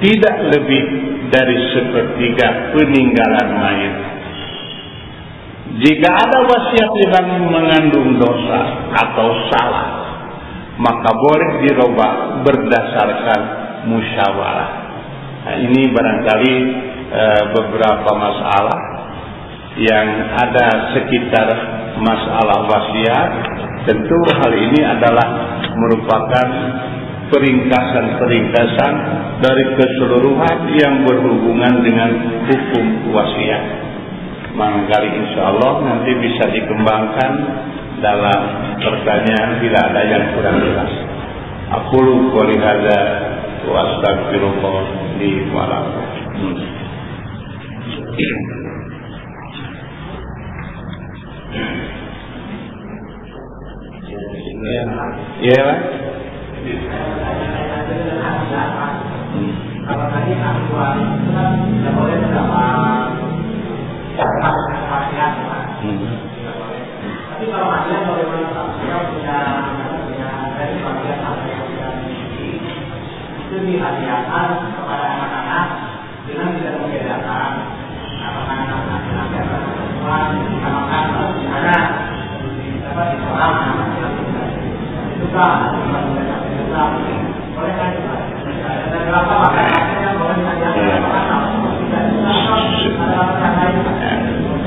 tidak lebih dari sepertiga peninggalan mayit. Jika ada wasiat yang mengandung dosa atau salah, maka boleh dirubah berdasarkan musyawarah. Nah, ini barangkali beberapa masalah yang ada sekitar masalah wasiat. Tentu hal ini adalah merupakan peringkasan-peringkasan dari keseluruhan yang berhubungan dengan hukum wasiat. Barangkali insya Allah nanti bisa dikembangkan dalam pertanyaan bila ada yang kurang jelas. Aqulu qouli hadza wa astaghfirullah li wa lakum. Iya, Pak. Kalau tadi aktual itu kan tidak boleh mendapat hadiah, tapi kalau hadiah bagaimana Pak? Saya punya dari bagian apa yang sudah dimiliki itu dihadiahkan kepada anak-anak dengan tidak membedakan apakah anak-anak laki-laki atau perempuan, apakah anak dapat di sekolah anak-anak itu kan boleh kan Pak?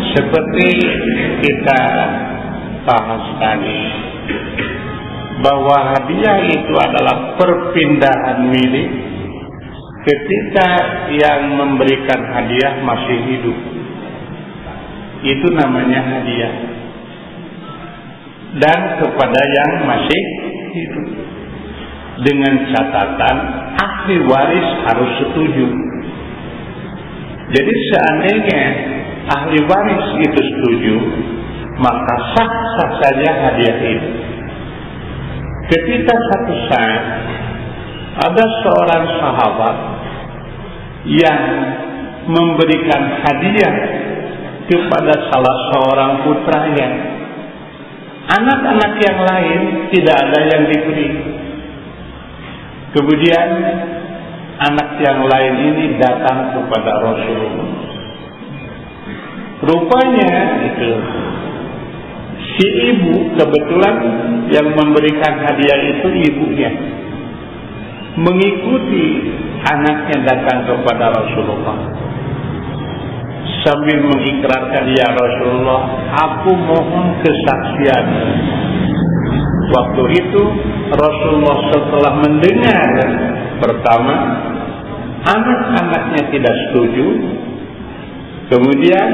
Seperti kita bahas tadi bahwa hadiah itu adalah perpindahan milik ketika yang memberikan hadiah masih hidup. Itu namanya hadiah. Dan kepada yang masih hidup, dengan catatan ahli waris harus setuju. Jadi seandainya ahli waris itu setuju, maka sah-sah saja hadiah itu. Ketika satu saat ada seorang sahabat yang memberikan hadiah kepada salah seorang putranya, anak-anak yang lain tidak ada yang diberi. Kemudian anak yang lain ini datang kepada Rasulullah. Rupanya itu si ibu kebetulan yang memberikan hadiah itu ibunya mengikuti anaknya datang kepada Rasulullah sambil mengikrarkan, ya Rasulullah, aku mohon kesaksian. Waktu itu Rasulullah setelah mendengar pertama anak-anaknya tidak setuju, kemudian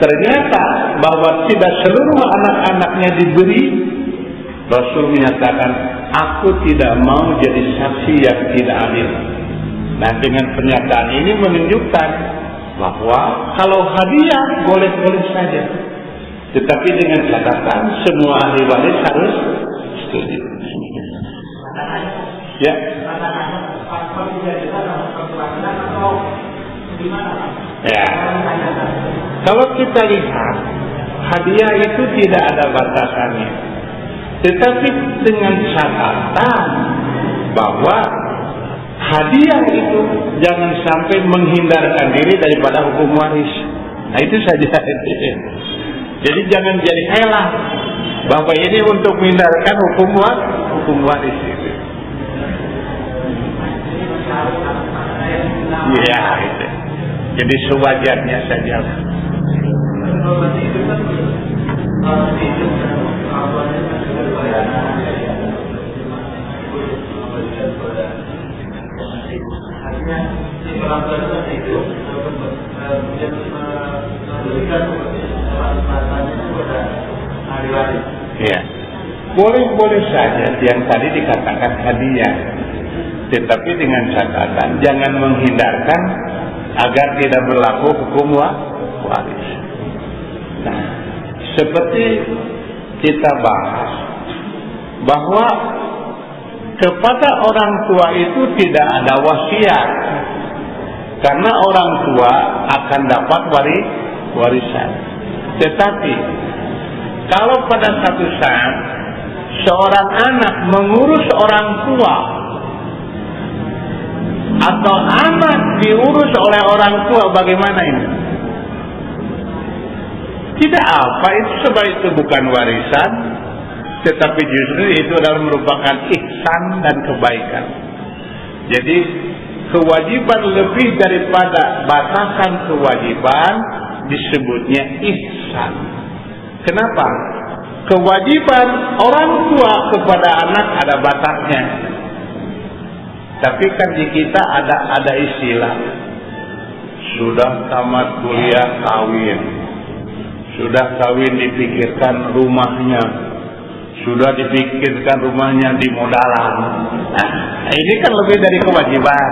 ternyata bahwa tidak seluruh anak-anaknya diberi, Rasul menyatakan, aku tidak mau jadi saksi yang tidak adil. Nah, dengan pernyataan ini menunjukkan bahwa kalau hadiah boleh-boleh saja, tetapi dengan catatan semua ahli waris harus setuju. Ya. Ya. Kalau kita lihat hadiah itu tidak ada batasannya, tetapi dengan catatan bahwa hadiah itu jangan sampai menghindarkan diri daripada hukum waris. Nah, itu saja. Jadi jangan jadi helah bahwa ini untuk menghindarkan hukum waris itu. Ya, itu. Jadi sewajarnya saja. Ya, boleh saja yang tadi dikatakan hadiah, tetapi dengan catatan jangan menghindarkan agar tidak berlaku hukum waris. Nah, seperti kita bahas bahwa kepada orang tua itu tidak ada wasiat, karena orang tua akan dapat warisan. Tetapi kalau pada satu saat seorang anak mengurus orang tua atau anak diurus oleh orang tua, bagaimana ini? Tidak apa itu, sebab itu bukan warisan, tetapi justru itu adalah merupakan ihsan dan kebaikan. Jadi kewajiban lebih daripada batasan kewajiban disebutnya ihsan. Kenapa? Kewajiban orang tua kepada anak ada batasnya. Tapi kan di kita ada istilah, sudah tamat kuliah kawin, sudah kawin dipikirkan rumahnya, sudah dipikirkan rumahnya dimodalan. Nah, ini kan lebih dari kewajiban.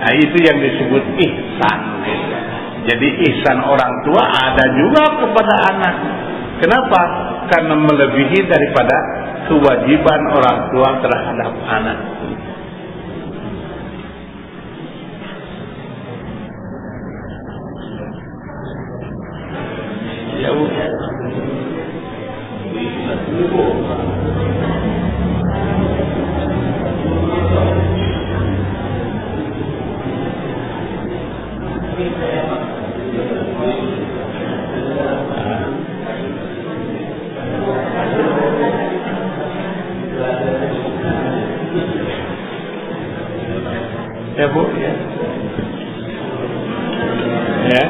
Nah, itu yang disebut ihsan. Jadi ihsan orang tua ada juga kepada anak. Kenapa? karena melebihi daripada kewajiban orang tua terhadap anak. Ya udah. Ya Bu, ya. Ya.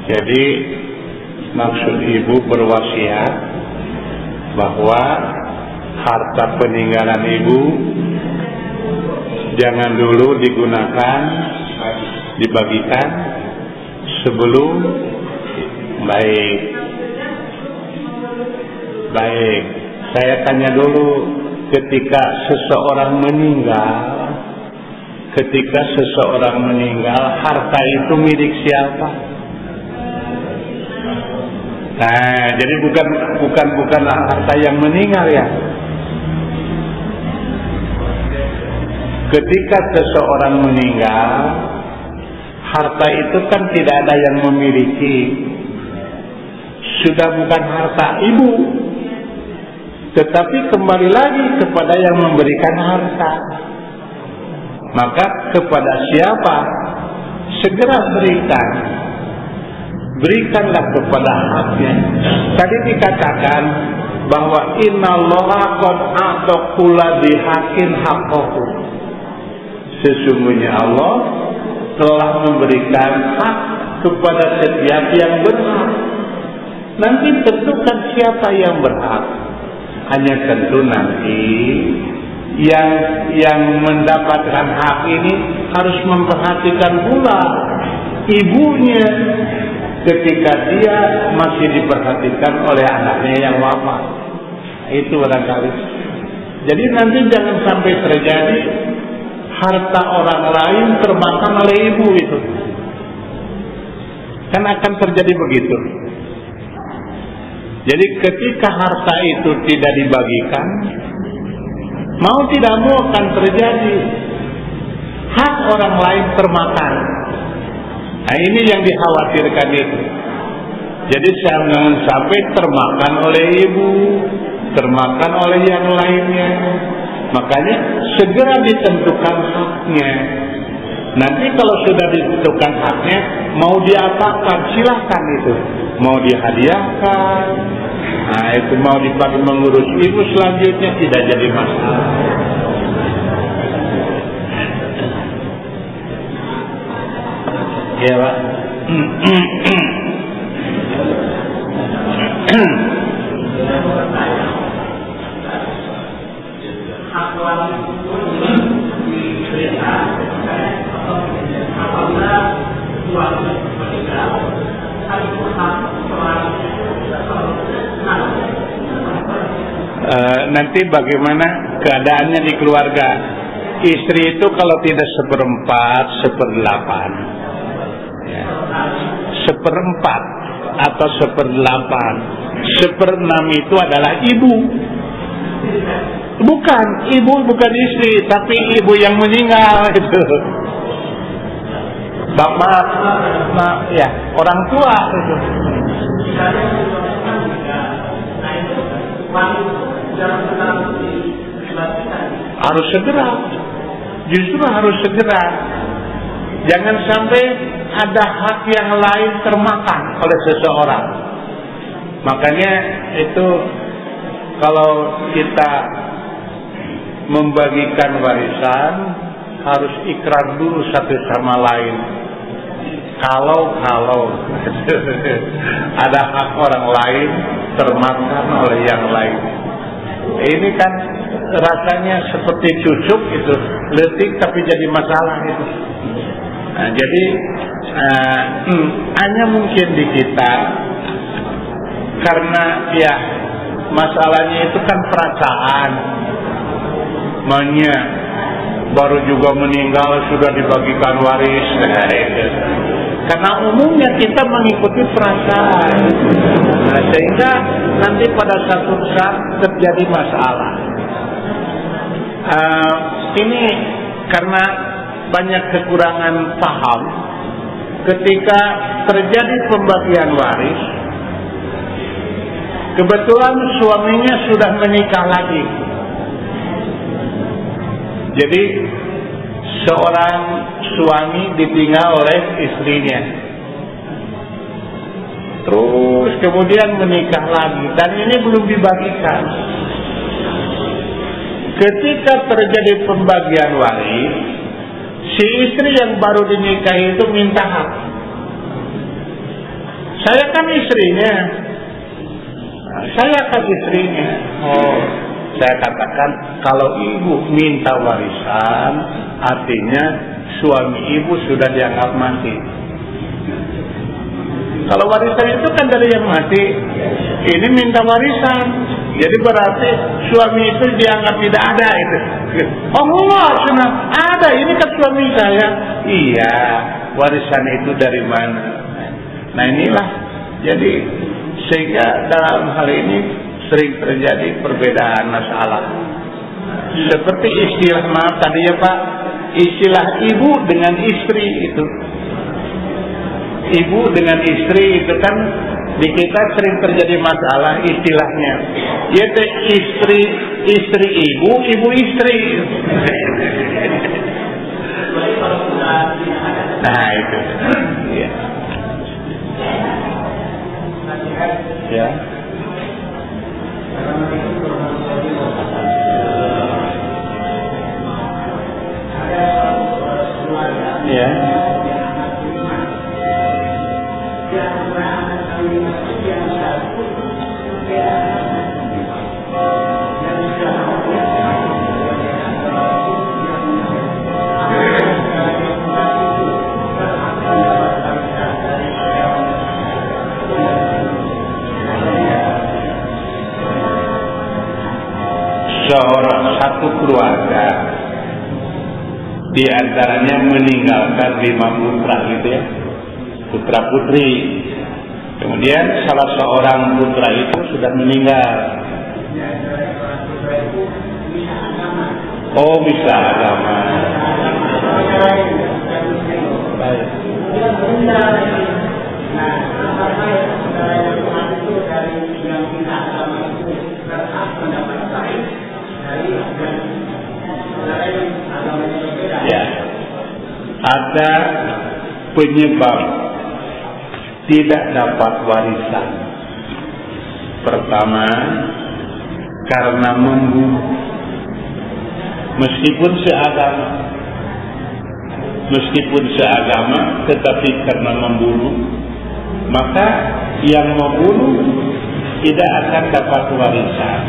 Jadi maksud ibu berwasiat bahwa harta peninggalan ibu jangan dulu digunakan, dibagikan sebelum baik. Saya tanya dulu, ketika seseorang meninggal, harta itu milik siapa? Nah, jadi bukan harta yang meninggal ya. Ketika seseorang meninggal, harta itu kan tidak ada yang memiliki. Sudah bukan harta ibu, tetapi kembali lagi kepada yang memberikan harta. Maka kepada siapa? Segera berikanlah kepada haknya. Tadi dikatakan bahwa innallaha qad a'ta kulli haqqin haqqahu. Sesungguhnya Allah telah memberikan hak kepada setiap yang berhak. Nanti tentukan siapa yang berhak. Hanya tentu nanti yang mendapatkan hak ini harus memperhatikan pula ibunya ketika dia masih diperhatikan oleh anaknya yang wafat. Itu barangkali. Jadi nanti jangan sampai terjadi harta orang lain termakan oleh ibu itu. Kan akan terjadi begitu. Jadi ketika harta itu tidak dibagikan, mau tidak mau akan terjadi hak orang lain termakan. Nah, ini yang dikhawatirkan itu. Jadi jangan sampai termakan oleh ibu, termakan oleh yang lainnya. Makanya segera ditentukan haknya. Nanti kalau sudah ditentukan haknya, mau diapakan silahkan itu. Mau dihadiahkan, nah itu mau dipakai mengurus ibu selanjutnya, tidak jadi masalah. Ya Pak. Nanti bagaimana keadaannya di keluarga? Istri itu kalau tidak 1/4, 1/8, ya. 1/4 atau 1/8, 1/6 itu adalah ibu. Bukan bukan istri, tapi ibu yang meninggal itu. Bapak, ya orang tua itu. Harus segera, justru harus segera. Jangan sampai ada hak yang lain termakan oleh seseorang. Makanya itu kalau kita membagikan warisan harus ikrar dulu satu sama lain. kalau ada hak orang lain termakan oleh yang lain. Ini kan rasanya seperti cucuk itu, letik tapi jadi masalah itu. Nah, jadi hanya mungkin di kita karena ya masalahnya itu kan perasaan, maunya baru juga meninggal sudah dibagikan waris. Nah, itu. Karena umumnya kita mengikuti perasaan, nah, sehingga nanti pada satu saat terjadi masalah. Ini karena banyak kekurangan paham ketika terjadi pembagian waris. Kebetulan suaminya sudah menikah lagi. Jadi seorang suami ditinggal oleh istrinya. Terus kemudian menikah lagi dan ini belum dibagikan. Ketika terjadi pembagian waris, si istri yang baru dinikahi itu minta hak. Saya kan istrinya. Saya kan istrinya. Oh, saya katakan kalau ibu minta warisan, artinya suami ibu sudah dianggap mati. Kalau warisan itu kan dari yang mati, ini minta warisan, jadi berarti suami itu dianggap tidak ada itu. Oh enggak, senang ada, ini kan suami saya. Iya, warisan itu dari mana? Nah inilah, jadi sehingga dalam hal ini sering terjadi perbedaan masalah. Seperti istilah maaf tadi ya Pak, istilah ibu dengan istri itu. Ibu dengan istri itu kan di kita sering terjadi masalah istilahnya. Yaitu istri ibu, ibu istri. Nah itu. Ya. Ya. Ya. Satu keluarga di antaranya meninggalkan 5 putra gitu ya, putra putri. Kemudian salah seorang putra itu sudah meninggal. Oh bisa agama. Baik. Ya, ada penyebab tidak dapat warisan. Pertama, karena membunuh, meskipun seagama, tetapi karena membunuh, maka yang membunuh tidak akan dapat warisan.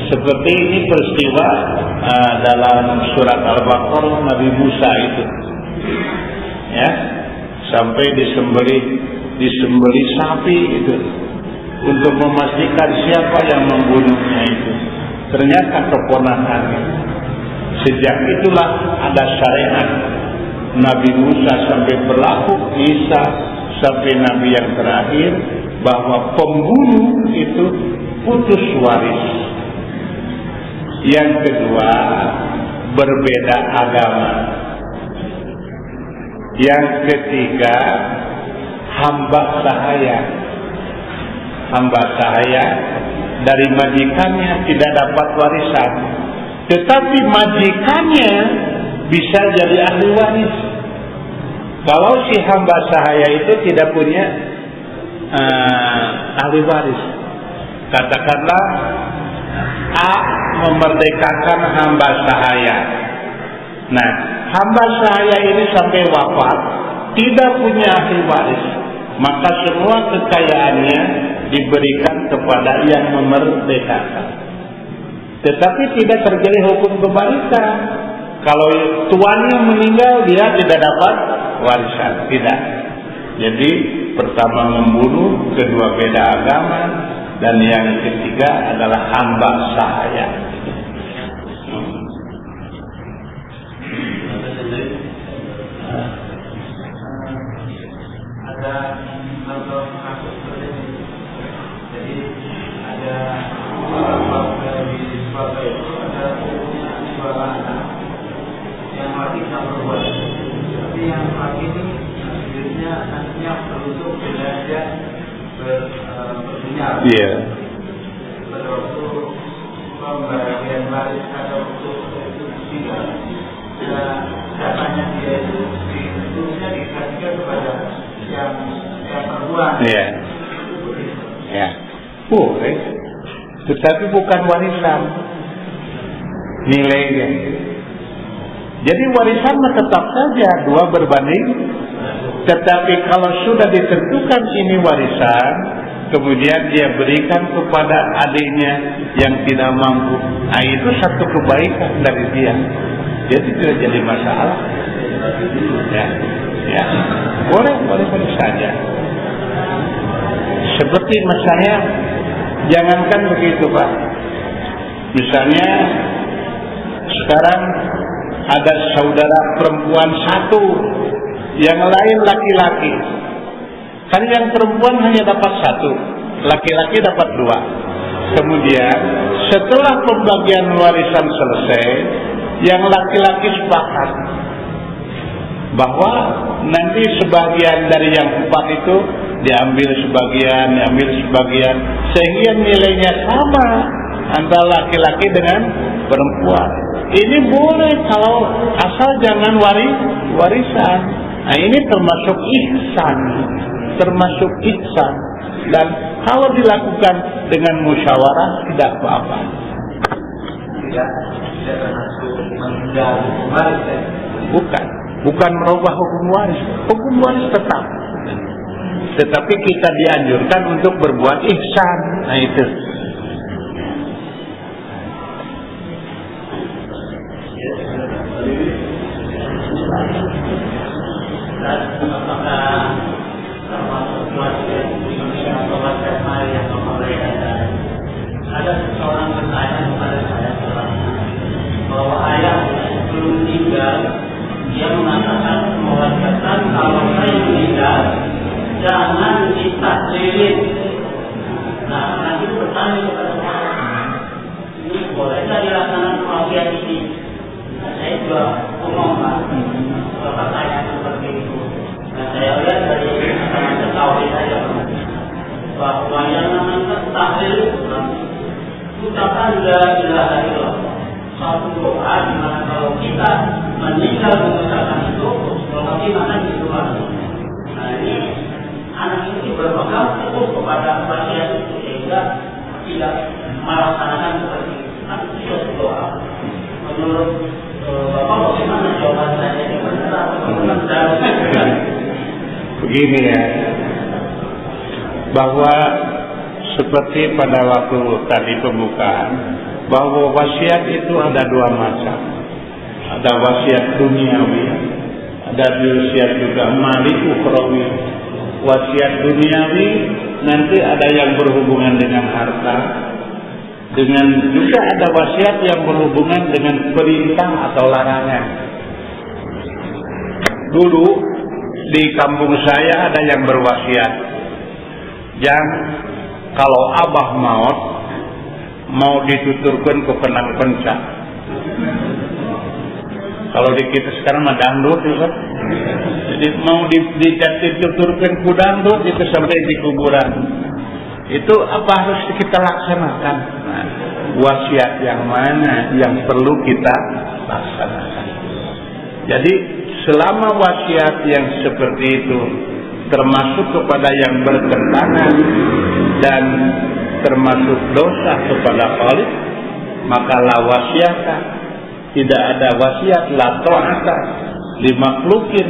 Seperti ini peristiwa dalam surat Al-Baqarah Nabi Musa itu, ya, sampai disembelih sapi itu untuk memastikan siapa yang membunuhnya itu. Ternyata keponakannya. Sejak itulah ada syariat Nabi Musa sampai berlaku Isa sampai Nabi yang terakhir bahwa pembunuh itu putus waris. Yang kedua, berbeda agama. Yang ketiga, hamba sahaya. Hamba sahaya dari majikannya tidak dapat warisan, tetapi majikannya bisa jadi ahli waris. Kalau si hamba sahaya itu tidak punya ahli waris, katakanlah A memerdekakan hamba sahaya. Nah, hamba sahaya ini sampai wafat tidak punya ahli waris, maka semua kekayaannya diberikan kepada yang memerdekakan. Tetapi tidak terjadi hukum kebalikan. Kalau tuannya meninggal, dia tidak dapat warisan, tidak. Jadi pertama membunuh, kedua beda agama, dan yang ketiga adalah hamba sahaya. Ada contoh kasus seperti ini. Jadi ada di Surabaya itu ada dua anak yang laki tidak berbuat, tapi yang laki ini dirinya nantinya beruntung bila dia berdunia. Iya. Pada waktu pembagian waris ada waktu itu tinggal, datanya dia itu diutusnya dikasihkan kepada yang perempuan. Iya. Ya. Boleh. Tetapi bukan warisan nilainya. Jadi warisan tetap saja 2 berbanding. Tetapi kalau sudah ditentukan ini warisan, kemudian dia berikan kepada adiknya yang tidak mampu, nah itu satu kebaikan dari dia. Jadi tidak jadi masalah. Ya, boleh saja. Seperti misalnya, jangankan begitu Pak. Misalnya sekarang ada saudara perempuan satu, yang lain laki-laki. Kan yang perempuan hanya dapat 1, laki-laki dapat 2. Kemudian setelah pembagian warisan selesai, yang laki-laki sepakat bahwa nanti sebagian dari yang 4 itu diambil sebagian, sehingga nilainya sama antara laki-laki dengan perempuan. Ini boleh kalau asal jangan warisan. Nah ini termasuk ihsan, dan kalau dilakukan dengan musyawarah tidak apa-apa. Tidak termasuk meninggal waris. Bukan merubah hukum waris. Hukum waris tetap. Tetapi kita dianjurkan untuk berbuat ihsan. Nah itu. Dan apakah termasuk wasiat yang wasiat mari yang memberikan? Ada seseorang bertanya kepada saya bahwa ayah sebelum meninggal dia mengatakan mewasiatkan kalau saya meninggal jangan ditahlirin. Nah, nanti bertanya kepada saya, ini bolehkah dilaksanakan wasiat ini? Nah, saya juga ngomong bapak tanya seperti itu. Nah, saya lihat dari kata tauhid saja bahwa yang namanya tahlil ucapan la ilaha illallah, satu doa di mana kalau kita meninggal mengucapkan itu, bagaimana di Tuhan. Nah ini anak ini berpegang teguh kepada wasiat itu sehingga tidak melaksanakan seperti itu. Nah, itu doa. Menurut Bapak bagaimana jawaban saya ini benar atau begini ya, bahwa seperti pada waktu tadi pembukaan, bahwa wasiat itu ada 2 macam. Ada wasiat duniawi, ada wasiat juga mali ukhrawi. Wasiat duniawi nanti ada yang berhubungan dengan harta, dengan juga ada wasiat yang berhubungan dengan perintah atau larangan. Dulu di kampung saya ada yang berwasiat, kalau abah mau dituturkan ke penang pencak. Kalau di kita sekarang mah dangdut ya kan. Jadi mau dituturkan ku dangdut itu sampai di kuburan. Itu apa harus kita laksanakan? Nah, wasiat yang mana yang perlu kita laksanakan? Jadi selama wasiat yang seperti itu termasuk kepada yang bertentangan dan termasuk dosa kepada Khalik, maka la wasiata, tidak ada wasiat, la ta'ata limakhlukin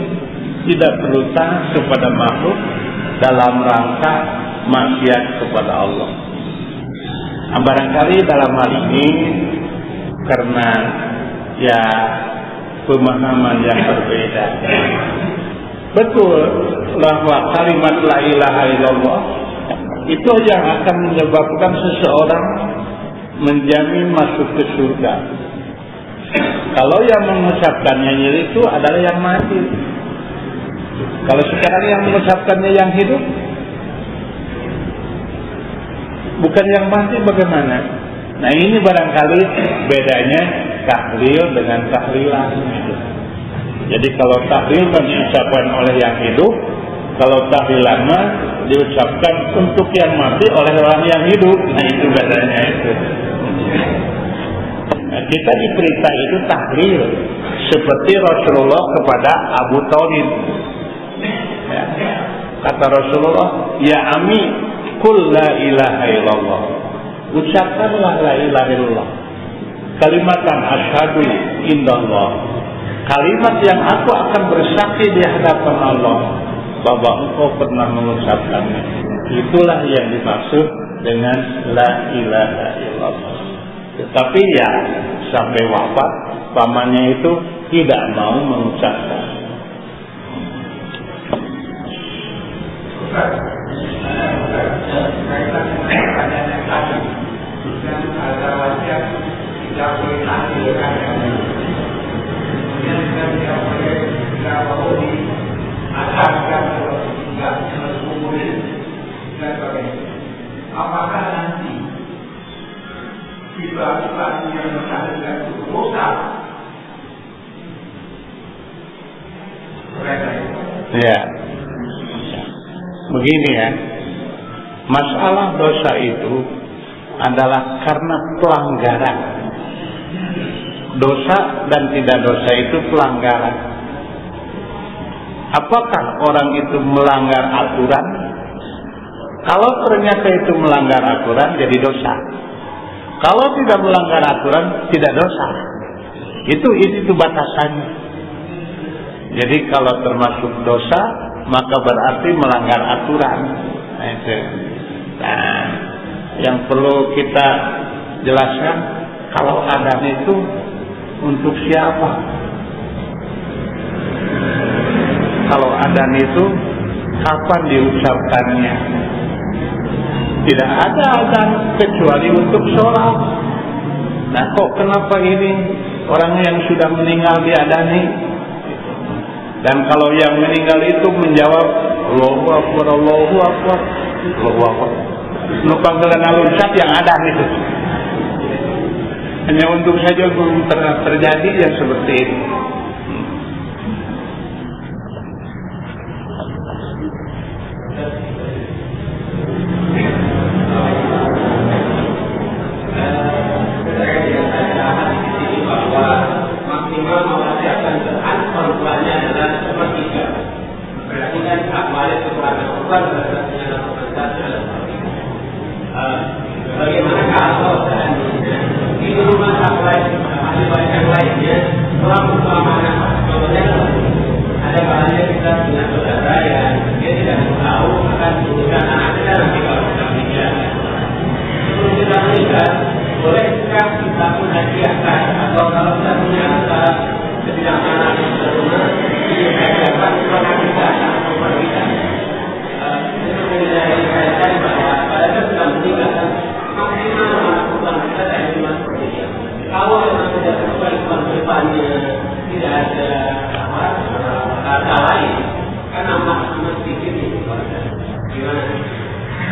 tidak berhutang kepada makhluk dalam rangka maksiat kepada Allah. Barangkali dalam hal ini karena ya pemahaman yang berbeda. Betul bahwa kalimat la ilaha illallah itu yang akan menyebabkan seseorang menjamin masuk ke surga. Kalau yang mengucapkannya itu adalah yang mati. Kalau sekarang yang mengucapkannya yang hidup, bukan yang mati, bagaimana? Nah, ini barangkali bedanya tahlil dengan tahlilan. Jadi kalau tahlil kan diucapkan oleh yang hidup, kalau tahlilan diucapkan untuk yang mati oleh orang yang hidup. Nah, itu bedanya itu. Nah, kita diperintah itu tahlil seperti Rasulullah kepada Abu Thalib. Ya. Kata Rasulullah, ya ami, qul la ilaha illallah. Ucapkanlah la ilaha illallah. Kalimatan asyhadu indallah. Kalimat yang aku akan bersaksi di hadapan Allah bahwa engkau pernah mengucapkannya. Itulah yang dimaksud dengan la ilaha illallah. Tetapi ya sampai wafat pamannya itu tidak mau mengucapkan. Apakah nanti sifat-sifat yang menghasilkan rusak? Ya, begini ya, masalah dosa itu adalah karena pelanggaran. Dosa dan tidak dosa itu pelanggaran. Apakah orang itu melanggar aturan? Kalau ternyata itu melanggar aturan, jadi dosa. Kalau tidak melanggar aturan, tidak dosa. Itu batasannya. Jadi kalau termasuk dosa, maka berarti melanggar aturan. Nah, yang perlu kita jelaskan, kalau adzan itu untuk siapa? Kalau adzan itu kapan diucapkannya? Tidak ada adzan kecuali untuk sholat. Nah, kok kenapa ini orang yang sudah meninggal diadani? Dan kalau yang meninggal itu menjawab Allahu Akbar, Allahu Akbar, Allahu Akbar, panggilan aluncat yang ada itu. Hanya untuk saja belum pernah terjadi yang seperti itu.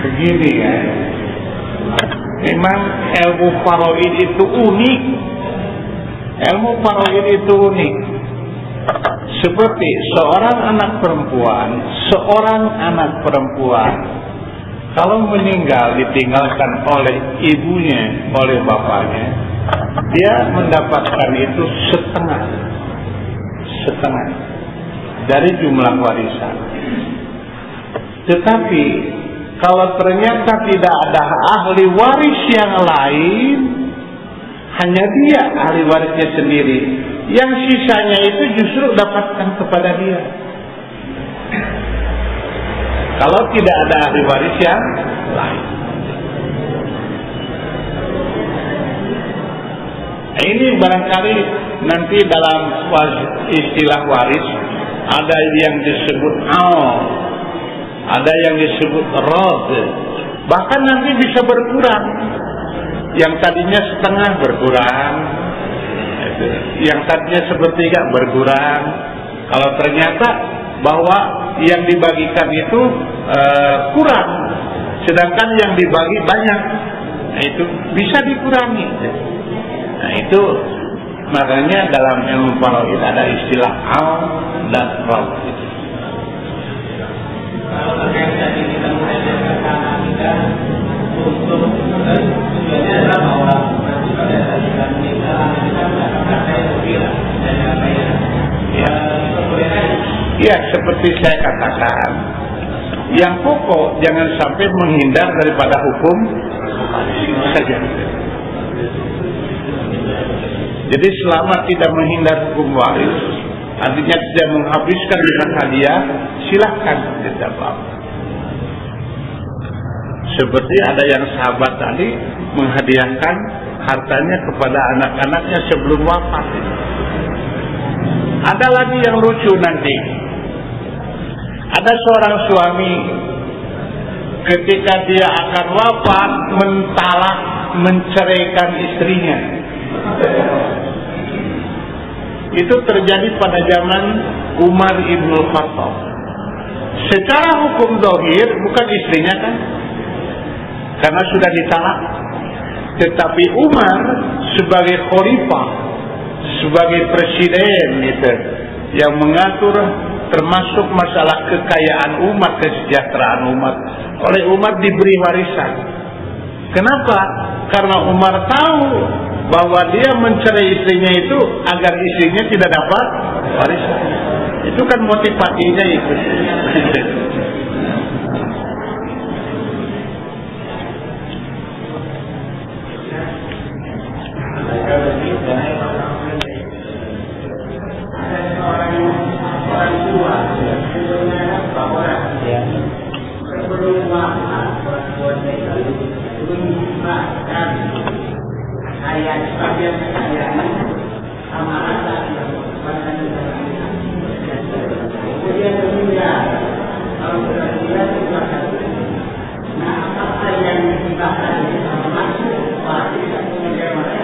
Begini ya, memang ilmu faraid itu unik. Ilmu faraid itu unik. Seperti seorang anak perempuan kalau meninggal ditinggalkan oleh ibunya, oleh bapaknya, dia mendapatkan itu setengah dari jumlah warisan. Tetapi kalau ternyata tidak ada ahli waris yang lain, hanya dia ahli warisnya sendiri, yang sisanya itu justru dapatkan kepada dia. Kalau tidak ada ahli waris yang lain. Ini barangkali nanti dalam istilah waris ada yang disebut ada yang disebut rod, bahkan nanti bisa berkurang. Yang tadinya setengah berkurang, yang tadinya sepertiga berkurang. Kalau ternyata bahwa yang dibagikan itu kurang, sedangkan yang dibagi banyak, nah itu bisa dikurangi. Nah itu makanya dalam ilmu faraid ada istilah al dan rod. Kalau terkait tadi kita mengajarkan anak kita untuk tujuannya adalah bahwa nanti pada saat kita menikah kita mendapatkan kaya lebih dan apa ya kemudian ya seperti saya katakan, yang pokok jangan sampai menghindar daripada hukum saja. Jadi selama tidak menghindar hukum waris, artinya tidak menghabiskan dengan hadiah, silahkan tidak apa-apa. Seperti ada yang sahabat tadi menghadiahkan hartanya kepada anak-anaknya sebelum wafat. Ada lagi yang lucu nanti. Ada seorang suami ketika dia akan wafat mentalak, menceraikan istrinya. Itu terjadi pada zaman Umar ibn Khattab. Secara hukum zahir bukan istrinya kan, karena sudah ditalak. Tetapi Umar sebagai khalifah, sebagai presiden itu, yang mengatur termasuk masalah kekayaan umat, kesejahteraan umat, oleh Umar diberi warisan. Kenapa? Karena Umar tahu bahwa dia mencerai istrinya itu agar istrinya tidak dapat warisan. Itu kan motivasinya itu.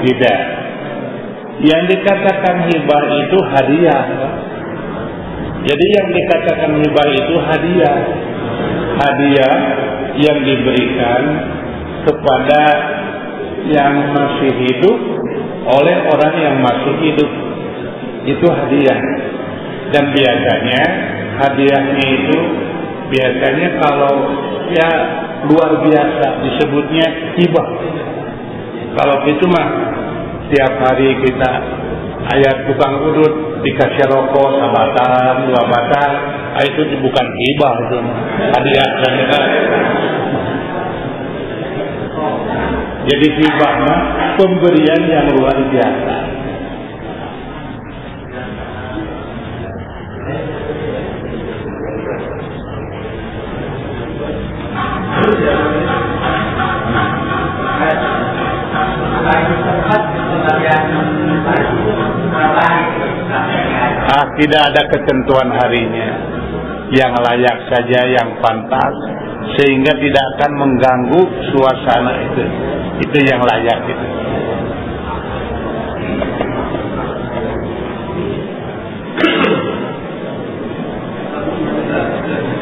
Tidak. Yang dikatakan hibah itu hadiah. Jadi yang dikatakan hibah itu hadiah. Hadiah yang diberikan kepada yang masih hidup oleh orang yang masih hidup. Itu hadiah. Dan biasanya hadiahnya itu biasanya kalau ya luar biasa disebutnya hibah. Kalau itu mah tiap hari kita ayat tukang udut dikasih rokok sabatan, 2 batang, itu bukan hibah, itu hadiah saja. Jadi hibah mah pemberian yang luar biasa. Tidak ada ketentuan harinya, yang layak saja, yang pantas, sehingga tidak akan mengganggu suasana itu. Itu yang layak itu.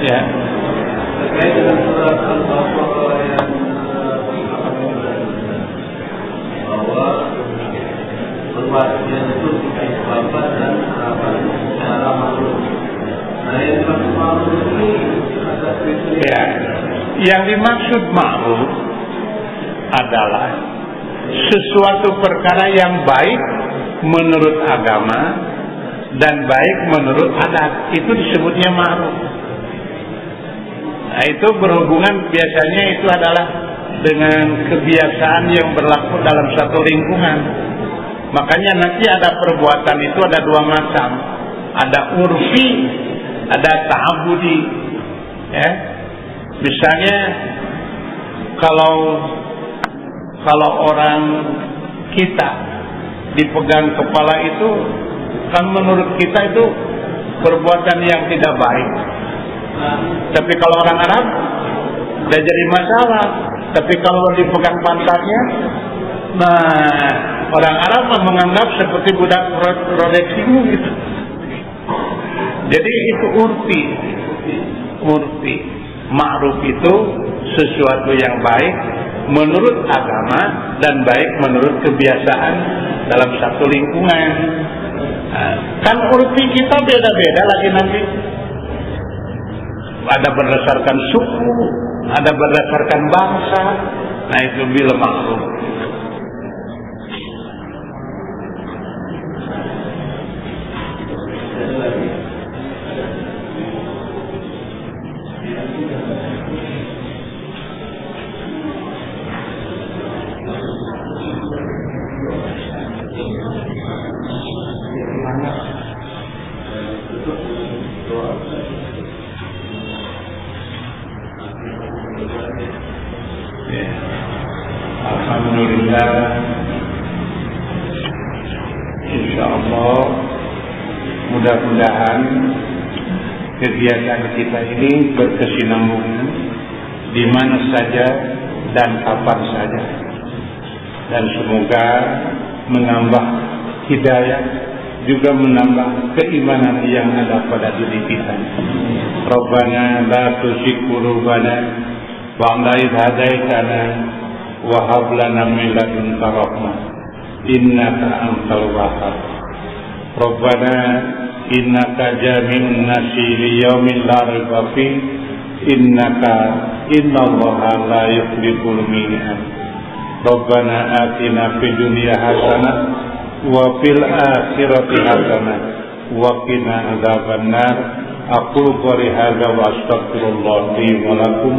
Ya. terkait dengan surat Al-Baqarah yang bahwa berwasiat itu dikait bapak dan harapan secara makhluk. Nah, yang dimaksud makhluk ini ada kriteria. Ya, yang dimaksud makhluk adalah sesuatu perkara yang baik menurut agama dan baik menurut adat, itu disebutnya ma'ruf. Nah, itu berhubungan biasanya itu adalah dengan kebiasaan yang berlaku dalam satu lingkungan. Makanya nanti ada perbuatan itu ada 2 macam. Ada urfi, ada ta'abudi. Ya. Misalnya kalau orang kita dipegang kepala itu kan menurut kita itu perbuatan yang tidak baik. Tapi kalau orang Arab tidak jadi masalah. Tapi kalau dipegang pantatnya, nah orang Arab menganggap seperti budak rodeksimu gitu. Jadi itu urfi. Ma'ruf itu sesuatu yang baik menurut agama dan baik menurut kebiasaan dalam satu lingkungan. Kan urfi kita beda-beda lagi nanti. Ada berdasarkan suku, ada berdasarkan bangsa. Nah itu bil ma'ruf. Alhamdulillah, insyaallah mudah-mudahan kegiatan kita ini berkesinambungan di mana saja dan kapan saja, dan semoga menambah hidayah juga menambah keimanan yang ada pada diri kita. Rabbana la tuzigh qulubana ba'da idh hadaitana wa hab lana min ladunka rahmah innaka antal wahhab. Rabbana innaka jami'un nasi li yaumin la raiba fi innallaha la yukhliful mi'ad. Rabbana atina fid dunya hasanah wa fil akhirati hasanah wa qina adzabannar. Aqulu qouli hadza wa astaghfirullah li wa lakum.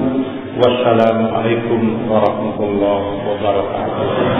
Wassalamualaikum warahmatullahi wabarakatuh.